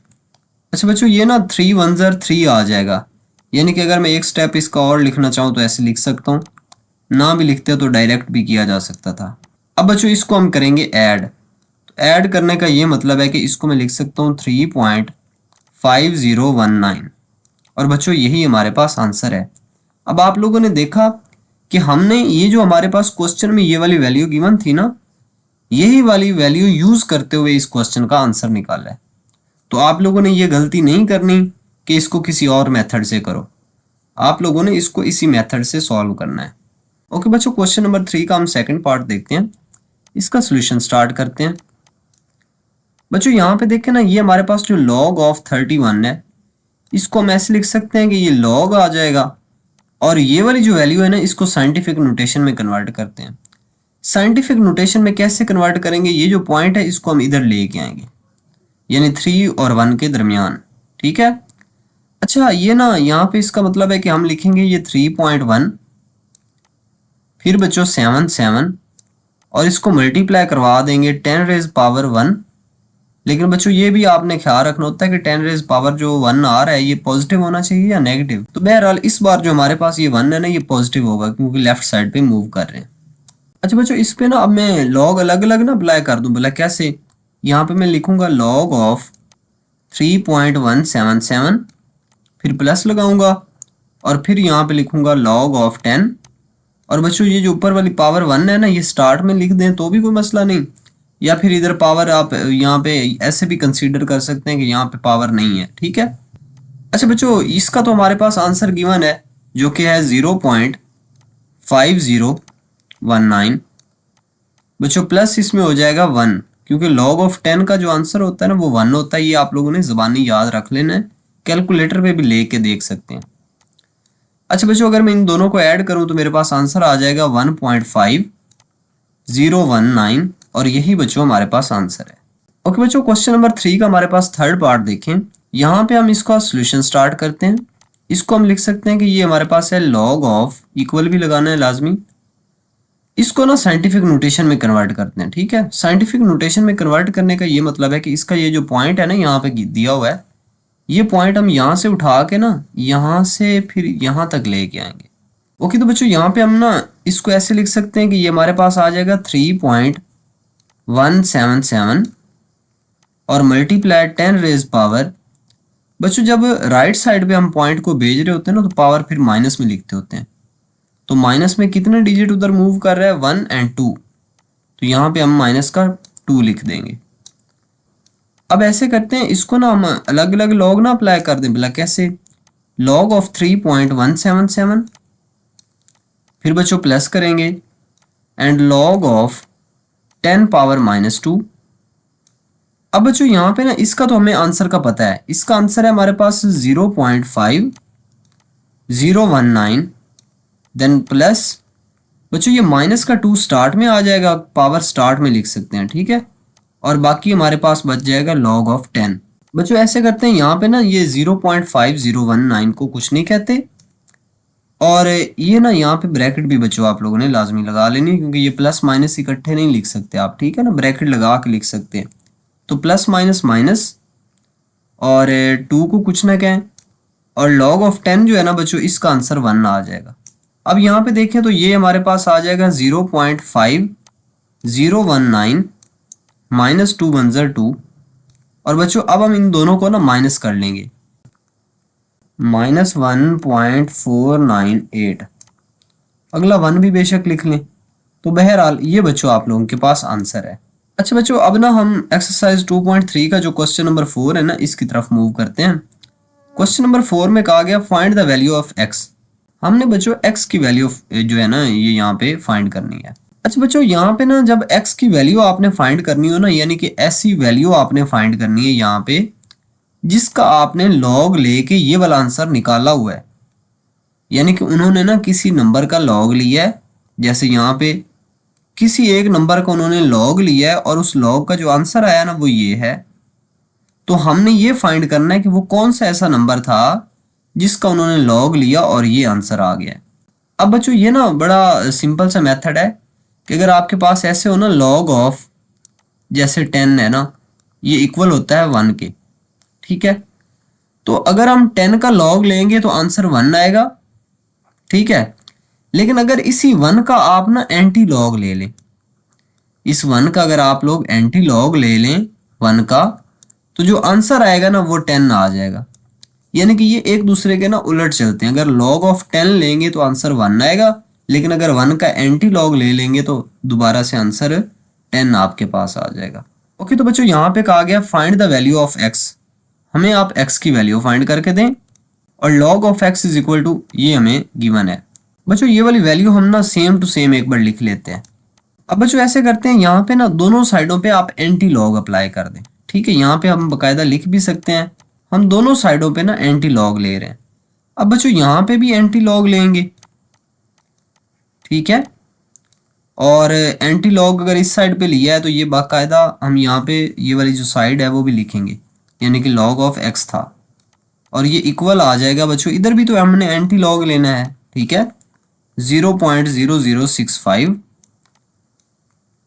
अच्छा बच्चों, ये ना 3 1 3 आ जाएगा, यानी कि अगर मैं एक स्टेप इसका और लिखना चाहूँ तो ऐसे लिख सकता हूँ, ना भी लिखते तो डायरेक्ट भी किया जा सकता था। अब बच्चों इसको हम करेंगे ऐड। तो ऐड करने का ये मतलब है कि इसको मैं लिख सकता हूँ 3.5019, और बच्चों यही हमारे पास आंसर है। अब आप लोगों ने देखा कि हमने ये जो हमारे पास क्वेश्चन में ये वाली वैल्यू गिवन थी ना, यही वाली वैल्यू यूज करते हुए इस क्वेश्चन का आंसर निकाला है। तो आप लोगों ने ये गलती नहीं करनी कि इसको किसी और मेथड से करो, आप लोगों ने इसको इसी मेथड से सॉल्व करना है। ओके बच्चों, क्वेश्चन नंबर 3 का हम सेकंड पार्ट देखते हैं, इसका सॉल्यूशन स्टार्ट करते हैं। बच्चों यहाँ पे देखें ना, ये हमारे पास जो log ऑफ 31 है, इसको हम ऐसे लिख सकते हैं कि ये log आ जाएगा, और ये वाली जो वैल्यू है ना, इसको साइंटिफिक नोटेशन में कन्वर्ट करते हैं। साइंटिफिक नोटेशन में कैसे कन्वर्ट करेंगे, ये जो पॉइंट है इसको हम इधर लेके आएंगे, यानी 3 और 1 के दरमियान। ठीक है, अच्छा ये ना यहाँ पे इसका मतलब है कि हम लिखेंगे ये 3.1, फिर बच्चों 7 और इसको मल्टीप्लाई करवा देंगे 10 रेज पावर 1। लेकिन बच्चों ये भी आपने ख्याल रखना होता है कि 10 रेज पावर जो 1 आ रहा है, ये पॉजिटिव होना चाहिए या नेगेटिव। तो बहरहाल इस बार जो हमारे पास ये 1 है ना, ये पॉजिटिव होगा क्योंकि लेफ्ट साइड पे मूव कर रहे हैं। अच्छा बच्चों, इस पे ना अब मैं लॉग अलग अलग ना अप्लाई कर दूं, भला कैसे? यहाँ पे मैं लिखूंगा लॉग ऑफ 3.177, फिर प्लस लगाऊंगा, और फिर यहाँ पे लिखूंगा लॉग ऑफ 10। और बच्चों ये जो ऊपर वाली पावर 1 है ना, ये स्टार्ट में लिख दें तो भी कोई मसला नहीं, या फिर इधर पावर आप यहाँ पे ऐसे भी कंसीडर कर सकते हैं कि यहाँ पे पावर नहीं है। ठीक है, अच्छा बच्चों इसका तो हमारे पास आंसर गिवन है जो कि है 0.5019। बच्चों प्लस इसमें हो जाएगा 1, क्योंकि लॉग ऑफ 10 का जो आंसर होता है ना वो 1 होता है। ये आप लोगों ने ज़बानी याद रख लेना है, कैलकुलेटर पे भी लेके देख सकते हैं। अच्छा बच्चों, अगर मैं इन दोनों को ऐड करूं तो मेरे पास आंसर आ जाएगा 1.5019, और यही बच्चों हमारे पास आंसर है। ओके बच्चों, क्वेश्चन नंबर 3 का हमारे पास थर्ड पार्ट देखें। यहाँ पे हम इसका सॉल्यूशन स्टार्ट करते हैं। इसको हम लिख सकते हैं कि ये हमारे पास है लॉग ऑफ, इक्वल भी लगाना है लाजमी। इसको ना साइंटिफिक नोटेशन में कन्वर्ट करते हैं। ठीक है, साइंटिफिक नोटेशन में कन्वर्ट करने का ये मतलब है कि इसका ये जो पॉइंट है ना, यहाँ पे दिया हुआ है, ये पॉइंट हम यहाँ से उठा के ना यहाँ से फिर यहाँ तक लेके आएंगे। ओके, तो बच्चों यहाँ पे हम ना इसको ऐसे लिख सकते हैं कि ये हमारे पास आ जाएगा 3.177 और मल्टीप्लाई 10 रेज पावर। बच्चों जब राइट साइड पे हम पॉइंट को भेज रहे होते हैं ना, तो पावर फिर माइनस में लिखते होते हैं। तो माइनस में कितने डिजिट उधर मूव कर रहा है, 1 और 2, तो यहाँ पे हम माइनस का 2 लिख देंगे। अब ऐसे करते हैं, इसको ना हम अलग अलग लॉग ना अप्लाई कर दें। भला कैसे? लॉग ऑफ 3.177, फिर बच्चों प्लस करेंगे, एंड लॉग ऑफ 10 पावर -2। अब बच्चों यहाँ पे ना इसका तो हमें आंसर का पता है, इसका आंसर है हमारे पास 0.5019, देन प्लस बच्चों ये माइनस का 2 स्टार्ट में आ जाएगा, पावर स्टार्ट में लिख सकते हैं। ठीक है, और बाकी हमारे पास बच जाएगा लॉग ऑफ 10। बच्चों ऐसे करते हैं, यहाँ पे ना ये 0.5019 को कुछ नहीं कहते, और ये ना यहाँ पे ब्रैकेट भी बच्चों आप लोगों ने लाजमी लगा लेनी है, क्योंकि ये प्लस माइनस इकट्ठे नहीं लिख सकते आप, ठीक है ना, ब्रैकेट लगा के लिख सकते हैं। तो प्लस माइनस माइनस और 2 को कुछ ना कहें, और log ऑफ 10 जो है ना बच्चों, इसका आंसर 1 आ जाएगा। अब यहाँ पे देखें तो ये हमारे पास आ जाएगा 0.5019 माइनस 2 वन ज़र 2। और बच्चों अब हम इन दोनों को ना माइनस कर लेंगे, -1.498। अगला 1 भी बेशक लिख लें। तो बहरहाल ये बच्चों आप लोगों के पास आंसर है। अच्छा बच्चों, अब ना हम एक्सरसाइज 2.3 का जो क्वेश्चन नंबर 4 है ना, इसकी तरफ मूव करते हैं। क्वेश्चन नंबर 4 में कहा गया find the value of x. हमने बच्चों एक्स की वैल्यू जो है ना ये यहाँ पे फाइंड करनी है। अच्छा बच्चों, यहाँ पे ना जब एक्स की वैल्यू आपने फाइंड करनी हो ना, यानी कि ऐसी वैल्यू आपने फाइंड करनी है यहाँ पे जिसका आपने लॉग लेके ये वाला आंसर निकाला हुआ है। यानी कि उन्होंने ना किसी नंबर का लॉग लिया है, जैसे यहाँ पे किसी एक नंबर का उन्होंने लॉग लिया है और उस लॉग का जो आंसर आया ना वो ये है। तो हमने ये फाइंड करना है कि वो कौन सा ऐसा नंबर था जिसका उन्होंने लॉग लिया और ये आंसर आ गया। अब बच्चों ये ना बड़ा सिंपल सा मेथड है कि अगर आपके पास ऐसे हो ना लॉग ऑफ, जैसे 10 है ना, ये इक्वल होता है 1 के, ठीक है। तो अगर हम 10 का लॉग लेंगे तो आंसर 1 आएगा, ठीक है। लेकिन अगर इसी 1 का आप ना एंटी लॉग ले लें, इस 1 का अगर आप लोग एंटी लॉग ले लें 1 का, तो जो आंसर आएगा ना वो 10 आ जाएगा। यानी कि ये एक दूसरे के ना उलट चलते हैं। अगर log ऑफ 10 लेंगे तो आंसर 1 आएगा, लेकिन अगर 1 का एंटी लॉग ले लेंगे तो दोबारा से आंसर 10 आपके पास आ जाएगा। ओके, तो बच्चों यहाँ पे कहा गया find the value of x। हमें आप x की वैल्यू फाइंड करके दें और log of x is equal to ये हमें गिवन है। बच्चों ये वाली वैल्यू हम ना सेम टू सेम एक बार लिख लेते हैं। अब बच्चों ऐसे करते हैं, यहाँ पे ना दोनों साइडों पे आप एंटी लॉग अप्लाई कर दें, ठीक है। यहाँ पे हम बकायदा लिख भी सकते हैं, हम दोनों साइडों पे ना एंटी लॉग ले रहे हैं। अब बच्चों यहाँ पे भी एंटी लॉग लेंगे, ठीक है। और एंटी लॉग अगर इस साइड पे लिया है तो ये बाकायदा हम यहाँ पे ये वाली जो साइड है वो भी लिखेंगे, यानी कि log ऑफ x था और ये इक्वल आ जाएगा। बच्चों इधर भी तो हमने एंटी लॉग लेना है, ठीक है, 0.0065।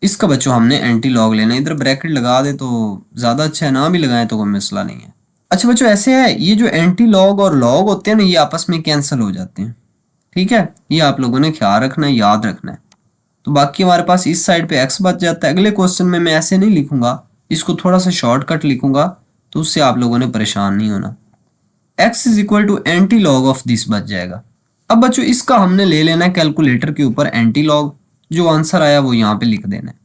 इसका बच्चों हमने एंटी लॉग लेना है। इधर ब्रैकेट लगा दे तो ज़्यादा अच्छा है, ना भी लगाएं तो कोई मसला नहीं है। अच्छा बच्चों ऐसे है, ये जो एंटी लॉग और लॉग होते हैं ना ये आपस में कैंसिल हो जाते हैं, ठीक है। ये आप लोगों ने ख्याल रखना है, याद रखना है। तो बाकी हमारे पास इस साइड पे x बच जाता है। अगले क्वेश्चन में मैं ऐसे नहीं लिखूंगा, इसको थोड़ा सा शॉर्टकट लिखूंगा, तो उससे आप लोगों ने परेशान नहीं होना। x is equal to anti log of this बच जाएगा। अब बच्चों इसका हमने ले लेना है कैलकुलेटर के ऊपर एंटी लॉग, जो आंसर आया वो यहाँ पे लिख देना है।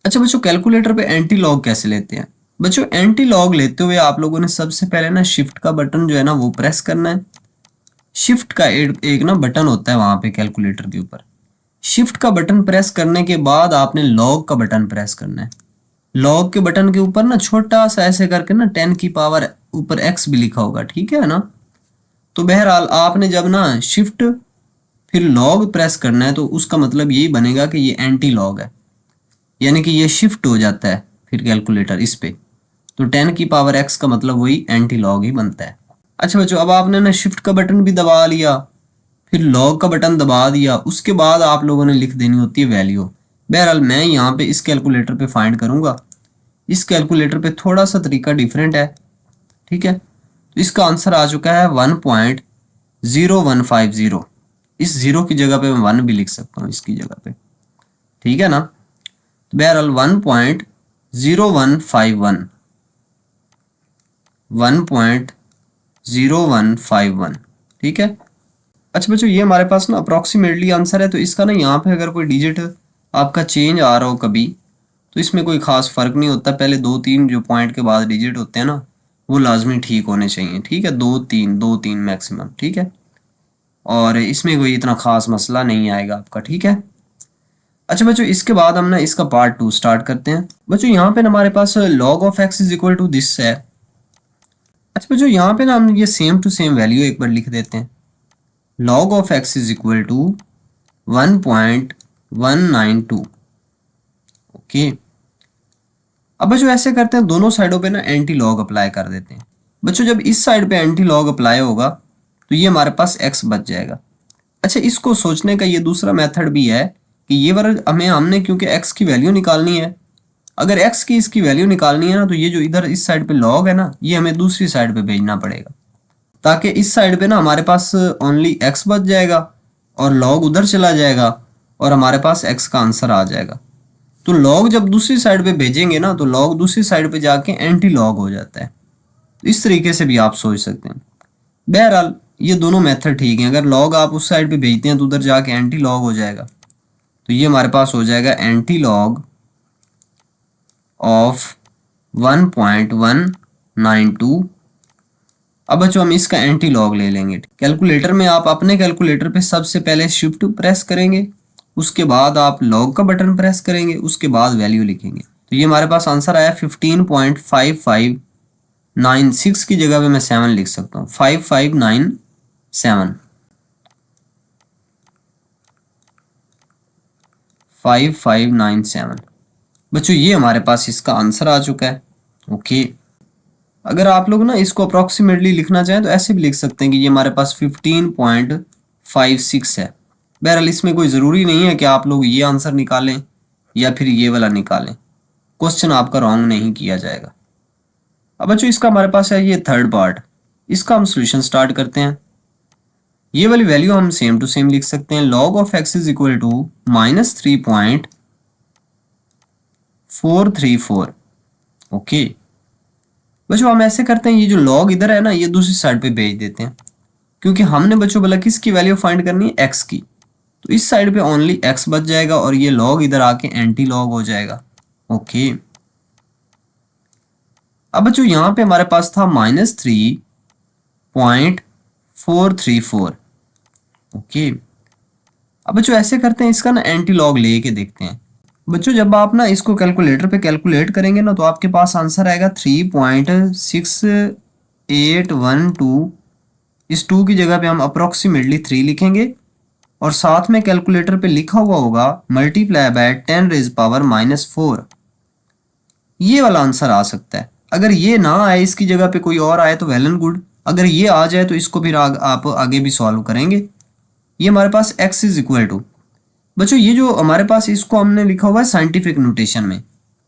अच्छा बच्चों ना पे एंटी लॉग कैसे लेते हैं? बच्चों एंटी लॉग लेते हुए आप लोगों ने सबसे पहले ना शिफ्ट का बटन जो है ना वो प्रेस करना है। शिफ्ट का एक ना बटन होता है वहां पे कैलकुलेटर के ऊपर। शिफ्ट का बटन प्रेस करने के बाद आपने लॉग का बटन प्रेस करना है। लॉग के बटन के ऊपर ना छोटा सा ऐसे करके ना 10 की पावर ऊपर x भी लिखा होगा, ठीक है ना। तो बहरहाल आपने जब ना शिफ्ट फिर लॉग प्रेस करना है तो उसका मतलब यही बनेगा कि ये एंटी लॉग है, यानी कि ये शिफ्ट हो जाता है फिर कैलकुलेटर इस पे। तो 10 की पावर x का मतलब वही एंटी लॉग ही बनता है। अच्छा बच्चों, अब आपने ना शिफ्ट का बटन भी दबा लिया, फिर लॉग का बटन दबा दिया, उसके बाद आप लोगों ने लिख देनी होती है वैल्यू। बहरहाल मैं यहाँ पे इस कैलकुलेटर पे फाइंड करूंगा। इस कैलकुलेटर पे थोड़ा सा तरीका डिफरेंट है, ठीक है। तो इसका आंसर आ चुका है 1.0150। इस जीरो की जगह पे मैं 1 भी लिख सकता हूँ इसकी जगह पे, ठीक है ना। तो बहरहाल 1.0151, 1.0151, ठीक है। अच्छा बच्चों ये हमारे पास ना अप्रॉक्सीमेटली आंसर है, तो इसका ना यहाँ पे अगर कोई डिजिट आपका चेंज आ रहा हो कभी, तो इसमें कोई खास फर्क नहीं होता। पहले 2-3 जो पॉइंट के बाद डिजिट होते हैं ना वो लाजमी ठीक होने चाहिए, ठीक है, 2-3 मैक्सिमम, ठीक है। और इसमें कोई इतना खास मसला नहीं आएगा आपका, ठीक है। अच्छा बच्चों इसके बाद हम ना इसका पार्ट 2 स्टार्ट करते हैं। बच्चों यहाँ पे ना हमारे पास log of x is equal to this है। अच्छा बच्चों यहाँ पे ना हम ये सेम टू सेम वैल्यू एक बार लिख देते हैं। log of x is equal to 1.192। Okay, अब बच्चों ऐसे करते हैं, दोनों साइडों पे ना एंटी लॉग अप्लाई कर देते हैं। बच्चों जब इस साइड पे एंटी लॉग अप्लाई होगा तो ये हमारे पास x बच जाएगा। अच्छा, इसको सोचने का ये दूसरा मेथड भी है कि ये वाला हमने क्योंकि x की वैल्यू निकालनी है, अगर x की इसकी वैल्यू निकालनी है ना, तो ये जो इधर इस साइड पे log है ना, ये हमें दूसरी साइड पे भेजना पड़ेगा, ताकि इस साइड पे ना हमारे पास ओनली x बच जाएगा और log उधर चला जाएगा और हमारे पास x का आंसर आ जाएगा। तो log जब दूसरी साइड पे भेजेंगे ना, तो log दूसरी साइड पे जाके एंटी लॉग हो जाता है। इस तरीके से भी आप सोच सकते हैं। बहरहाल ये दोनों मेथड ठीक हैं। अगर log आप उस साइड पे भेजते हैं तो उधर जाके एंटी लॉग हो जाएगा, तो ये हमारे पास हो जाएगा एंटी लॉग ऑफ 1.192। अब बच्चों हम इसका एंटी लॉग ले लेंगे। कैलकुलेटर में आप अपने कैलकुलेटर पे सबसे पहले शिफ्ट प्रेस करेंगे, उसके बाद आप लॉग का बटन प्रेस करेंगे, उसके बाद वैल्यू लिखेंगे। तो ये हमारे पास आंसर आया 15.5596 की जगह पे मैं 7 लिख सकता हूँ, 5597 5597। बच्चों ये हमारे पास इसका आंसर आ चुका है। ओके, अगर आप लोग ना इसको अप्रॉक्सीमेटली लिखना चाहें तो ऐसे भी लिख सकते हैं कि ये हमारे पास 15.56 है। बहरहाल इसमें कोई ज़रूरी नहीं है कि आप लोग ये आंसर निकालें या फिर ये वाला निकालें, क्वेश्चन आपका रॉन्ग नहीं किया जाएगा। अब बच्चों इसका हमारे पास है ये थर्ड पार्ट, इसका हम सोल्यूशन स्टार्ट करते हैं। ये वाली वैल्यू हम सेम टू सेम लिख सकते हैं, log of x is equal to -3.434। Okay बच्चों हम ऐसे करते हैं, ये जो log इधर है ना, ये दूसरी साइड पे भेज देते हैं, क्योंकि हमने बच्चों बोला किसकी वैल्यू फाइंड करनी है, x की। तो इस साइड पे ओनली x बच जाएगा और ये log इधर आके एंटी लॉग हो जाएगा। ओके, अब बच्चों यहाँ पे हमारे पास था -3.434। ओके, अब बच्चों ऐसे करते हैं, इसका ना एंटी लॉग लेके देखते हैं। बच्चों जब आप ना इसको कैलकुलेटर पे कैलकुलेट करेंगे ना, तो आपके पास आंसर आएगा 3.6812। इस 2 की जगह पे हम अप्रोक्सीमेटली 3 लिखेंगे और साथ में कैलकुलेटर पे लिखा हुआ होगा मल्टीप्लाई बाय 10⁻⁻⁴। ये वाला आंसर आ सकता है। अगर ये ना आए, इसकी जगह पे कोई और आए तो वेल एंड गुड, अगर ये आ जाए तो इसको फिर आप आगे भी सॉल्व करेंगे। ये हमारे पास x इज इक्वल टू, बच्चों ये जो हमारे पास इसको हमने लिखा हुआ है साइंटिफिक नोटेशन में,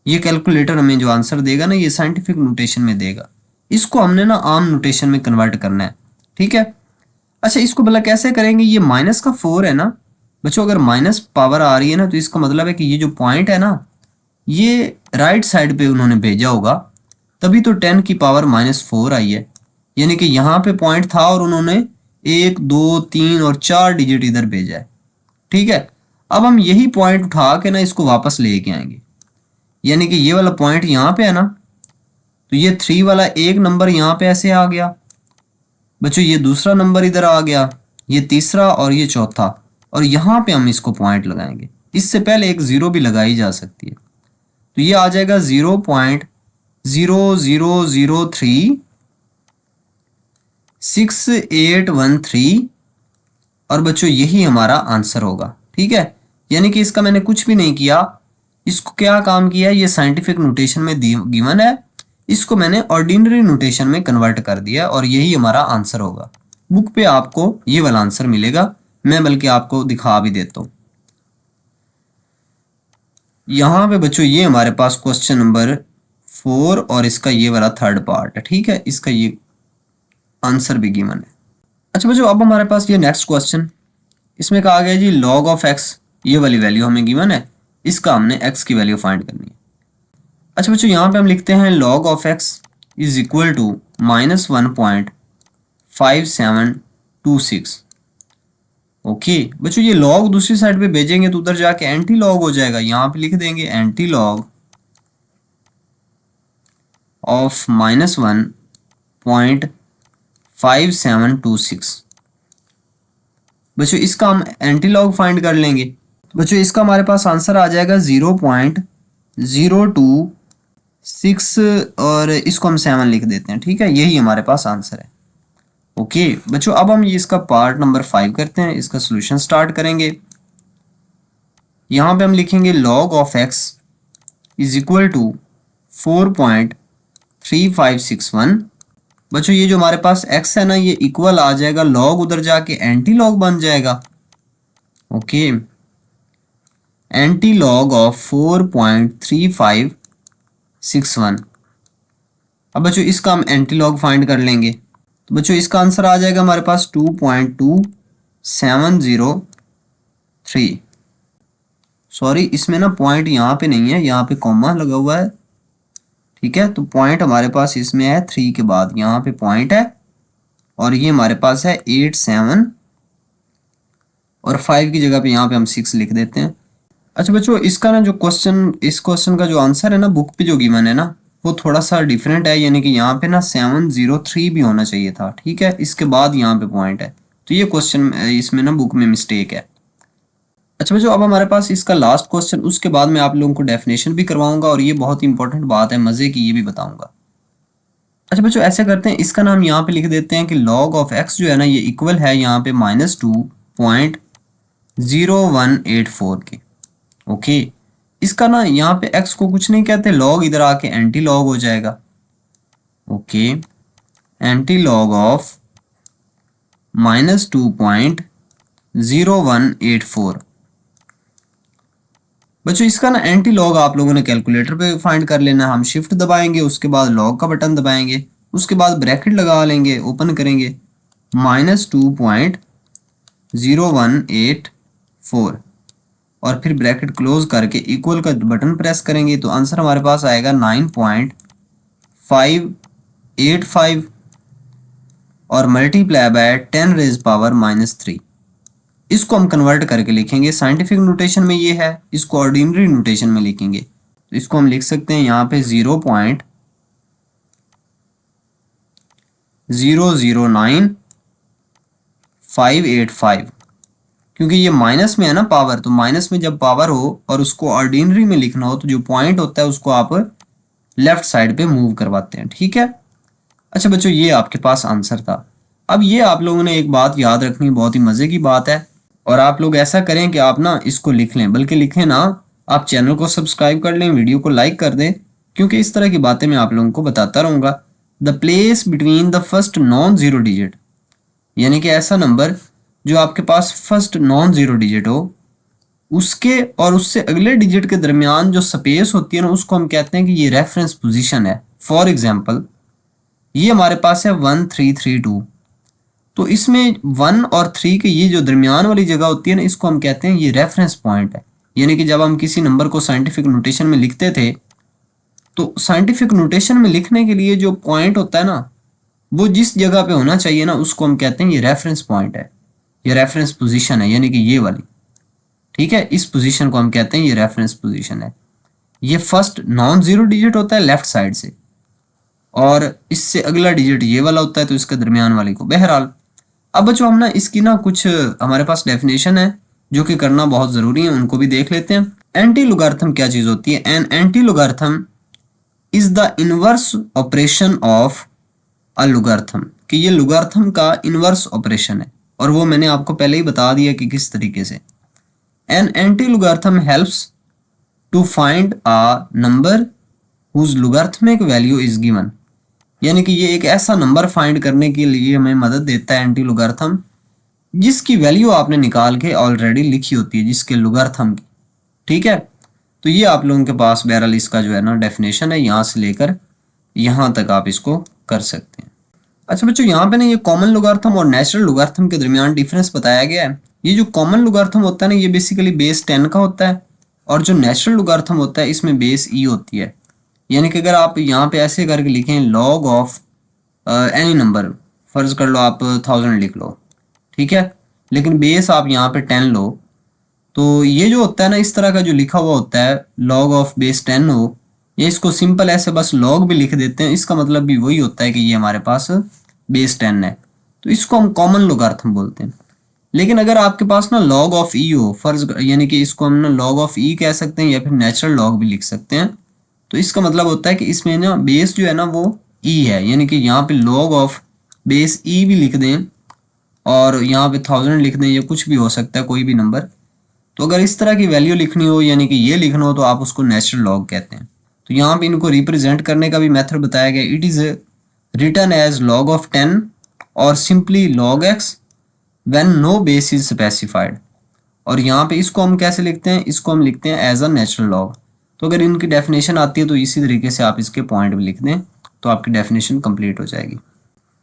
ये कैलकुलेटर हमें जो आंसर देगा ना, ये साइंटिफिक नोटेशन में देगा। इसको हमने ना आम नोटेशन में कन्वर्ट करना है, ठीक है। अच्छा, इसको भला कैसे करेंगे, ये -4 है ना बच्चों, अगर माइनस पावर आ रही है ना, तो इसका मतलब है कि ये जो पॉइंट है ना, ये राइट साइड पे उन्होंने भेजा होगा, तभी तो 10 की पावर -4 आई है। यानी कि यहाँ पे पॉइंट था और उन्होंने 1 2 3 और 4 डिजिट इधर भेजा है, ठीक है। अब हम यही पॉइंट उठा के ना इसको वापस लेके आएंगे, यानी कि ये वाला पॉइंट यहाँ पे है ना, तो ये 3 वाला एक नंबर यहाँ पे ऐसे आ गया बच्चों, ये दूसरा नंबर इधर आ गया, ये तीसरा और ये चौथा, और यहाँ पे हम इसको पॉइंट लगाएंगे। इससे पहले एक 0 भी लगाई जा सकती है, तो ये आ जाएगा 0.00036813 और बच्चों यही हमारा आंसर होगा, ठीक है। यानी कि इसका मैंने कुछ भी नहीं किया, इसको क्या काम किया है, ये साइंटिफिक नोटेशन में गिवन है, इसको मैंने ऑर्डिनरी नोटेशन में कन्वर्ट कर दिया और यही हमारा आंसर होगा। बुक पे आपको ये वाला आंसर मिलेगा, मैं बल्कि आपको दिखा भी देता हूँ। यहाँ पे बच्चों ये हमारे पास क्वेश्चन नंबर 4 और इसका ये वाला थर्ड पार्ट है, ठीक है, इसका ये आंसर भी गिवन है। अच्छा बच्चों, अब हमारे पास ये नेक्स्ट क्वेश्चन, इसमें कहा गया जी log ऑफ x, ये वाली वैल्यू हमें गिवन है, इसका हमने x की वैल्यू फाइंड करनी है। अच्छा बच्चों, यहाँ पे हम लिखते हैं log of x is equal to -1.5726। Okay बच्चों, ये log दूसरी साइड पे भेजेंगे तो उधर जाके एंटी लॉग हो जाएगा, यहाँ पे लिख देंगे एंटी लॉग ऑफ -1.5726। बच्चों इसका हम एंटी लॉग फाइंड कर लेंगे, तो बच्चों इसका हमारे पास आंसर आ जाएगा 0.026 और इसको हम 7 लिख देते हैं, ठीक है, यही हमारे पास आंसर है। ओके बच्चों, अब हम ये इसका पार्ट नंबर 5 करते हैं, इसका सॉल्यूशन स्टार्ट करेंगे। यहाँ पे हम लिखेंगे log of x is equal to 4.3561। बच्चों ये जो हमारे पास x है ना, ये इक्वल आ जाएगा लॉग, उधर जाके एंटी लॉग बन जाएगा। Okay, anti log of 4.3561। अब बच्चों इसका हम एंटी लॉग फाइंड कर लेंगे, तो बच्चों इसका आंसर आ जाएगा हमारे पास 2.2703। सॉरी, इसमें ना पॉइंट यहाँ पे नहीं है, यहाँ पे कॉमा लगा हुआ है। ठीक है, तो पॉइंट हमारे पास इसमें है 3 के बाद यहाँ पे पॉइंट है, और ये हमारे पास है 8, 7 और 5 की जगह पे यहाँ पे हम 6 लिख देते हैं। अच्छा बच्चों, इसका ना जो क्वेश्चन, इस क्वेश्चन का जो आंसर है ना बुक पे जो गिवन है ना, वो थोड़ा सा डिफरेंट है, यानी कि यहाँ पे ना 703 भी होना चाहिए था। ठीक है, इसके बाद यहाँ पे पॉइंट है, तो ये क्वेश्चन इसमें ना बुक में मिस्टेक है। अच्छा बच्चों, अब हमारे पास इसका लास्ट क्वेश्चन, उसके बाद मैं आप लोगों को डेफिनेशन भी करवाऊंगा, और ये बहुत इंपॉर्टेंट बात है मजे की, ये भी बताऊंगा। अच्छा बच्चों, ऐसे करते हैं, इसका नाम यहाँ पे लिख देते हैं कि log ऑफ x जो है ना, ये इक्वल है यहाँ पे -2.0184 के। ओके, इसका ना यहाँ पे x को कुछ नहीं कहते, log इधर आके एंटी लॉग हो जाएगा। Okay, anti log of -2.0184। बच्चों इसका ना एंटी लॉग आप लोगों ने कैलकुलेटर पे फाइंड कर लेना है। हम शिफ्ट दबाएंगे, उसके बाद लॉग का बटन दबाएंगे, उसके बाद ब्रैकेट लगा लेंगे, ओपन करेंगे -2.0184 और फिर ब्रैकेट क्लोज करके इक्वल का बटन प्रेस करेंगे, तो आंसर हमारे पास आएगा 9.585 और मल्टीप्लाई बाय 10 रेज पावर -3। इसको हम कन्वर्ट करके लिखेंगे, साइंटिफिक नोटेशन में ये है, इसको ऑर्डिनरी नोटेशन में लिखेंगे, तो इसको हम लिख सकते हैं यहाँ पे 0.009585, क्योंकि ये माइनस में है ना पावर, तो माइनस में जब पावर हो और उसको ऑर्डिनरी में लिखना हो, तो जो पॉइंट होता है उसको आप लेफ्ट साइड पे मूव करवाते हैं। ठीक है, अच्छा बच्चों, ये आपके पास आंसर था। अब ये आप लोगों ने एक बात याद रखनी, बहुत ही मजे की बात है, और आप लोग ऐसा करें कि आप ना इसको लिख लें, बल्कि लिखें ना, आप चैनल को सब्सक्राइब कर लें, वीडियो को लाइक कर दें, क्योंकि इस तरह की बातें मैं आप लोगों को बताता रहूँगा। The place between the first non zero digit, यानी कि ऐसा नंबर जो आपके पास फर्स्ट नॉन जीरो डिजिट हो, उसके और उससे अगले डिजिट के दरमियान जो स्पेस होती है ना, उसको हम कहते हैं कि ये रेफरेंस पोजीशन है। फॉर एग्जांपल, ये हमारे पास है 1332, तो इसमें 1 और 3 के ये जो दरमियान वाली जगह होती है ना, इसको हम कहते हैं ये रेफरेंस पॉइंट है। यानी कि जब हम किसी नंबर को साइंटिफिक नोटेशन में लिखते थे, तो साइंटिफिक नोटेशन में लिखने के लिए जो पॉइंट होता है ना, वो जिस जगह पे होना चाहिए ना, उसको हम कहते हैं ये रेफरेंस पॉइंट है, ये रेफरेंस पोजीशन है, यानी कि ये वाली। ठीक है, इस पोजीशन को हम कहते हैं ये रेफरेंस पोजीशन है। ये फर्स्ट नॉन जीरो डिजिट होता है लेफ्ट साइड से, और इससे अगला डिजिट ये वाला होता है, तो इसके दरमियान वाले को। बहरहाल, अब बच्चों हम ना इसकी ना कुछ हमारे पास डेफिनेशन है जो कि करना बहुत ज़रूरी है, उनको भी देख लेते हैं। एंटी लॉगरिथम क्या चीज़ होती है? N anti logarithm is the inverse operation of a logarithm, कि ये लॉगरिथम का इनवर्स ऑपरेशन है, और वो मैंने आपको पहले ही बता दिया कि किस तरीके से। An anti logarithm helps to find a number whose logarithmic value is given, यानी कि ये एक ऐसा नंबर फाइंड करने के लिए हमें मदद देता है एंटी लॉगरिथम, जिसकी वैल्यू आपने निकाल के ऑलरेडी लिखी होती है, जिसके लॉगरिथम की। ठीक है, तो ये आप लोगों के पास बहरहाल इसका जो है ना डेफिनेशन है, यहाँ से लेकर यहाँ तक आप इसको कर सकते हैं। अच्छा बच्चों, यहाँ पे ना ये कॉमन लॉगरिथम और नेचुरल लॉगरिथम के दरमियान डिफरेंस बताया गया है। ये जो कॉमन लॉगरिथम होता है ना, ये बेसिकली बेस 10 का होता है, और जो नेचुरल लॉगरिथम होता है इसमें बेस ई होती है। यानी कि अगर आप यहाँ पे ऐसे करके लिखें लॉग ऑफ एनी नंबर, फर्ज कर लो आप 1000 लिख लो, ठीक है, लेकिन बेस आप यहाँ पे 10 लो, तो ये जो होता है ना, इस तरह का जो लिखा हुआ होता है लॉग ऑफ बेस 10 हो, या इसको सिंपल ऐसे बस लॉग भी लिख देते हैं, इसका मतलब भी वही होता है कि ये हमारे पास बेस 10 है, तो इसको हम कॉमन लॉगरिथम बोलते हैं। लेकिन अगर आपके पास ना लॉग ऑफ ई हो, फर्ज यानी कि इसको हम ना लॉग ऑफ ई कह सकते हैं, या फिर नेचुरल लॉग भी लिख सकते हैं, तो इसका मतलब होता है कि इसमें ना बेस जो है ना वो ई है, यानी कि यहाँ पे लॉग ऑफ बेस ई भी लिख दें, और यहाँ पे 1000 लिख दें, या कुछ भी हो सकता है, कोई भी नंबर। तो अगर इस तरह की वैल्यू लिखनी हो, यानी कि ये लिखना हो, तो आप उसको नेचुरल लॉग कहते हैं। तो यहाँ पे इनको रिप्रेजेंट करने का भी मेथड बताया गया, it is written as log of 10 और simply log x when no base is specified. और यहाँ पे इसको हम कैसे लिखते हैं, इसको हम लिखते हैं एज अ नेचुरल लॉग। तो अगर इनकी डेफिनेशन आती है तो इसी तरीके से आप इसके पॉइंट भी लिख दें तो आपकी डेफिनेशन कंप्लीट हो जाएगी।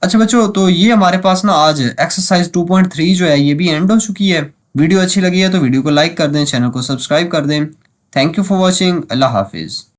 अच्छा बच्चों, तो ये हमारे पास ना आज एक्सरसाइज 2.3 जो है ये भी एंड हो चुकी है। वीडियो अच्छी लगी है तो वीडियो को लाइक कर दें, चैनल को सब्सक्राइब कर दें। Thank you for watching. Allah हाफिज़।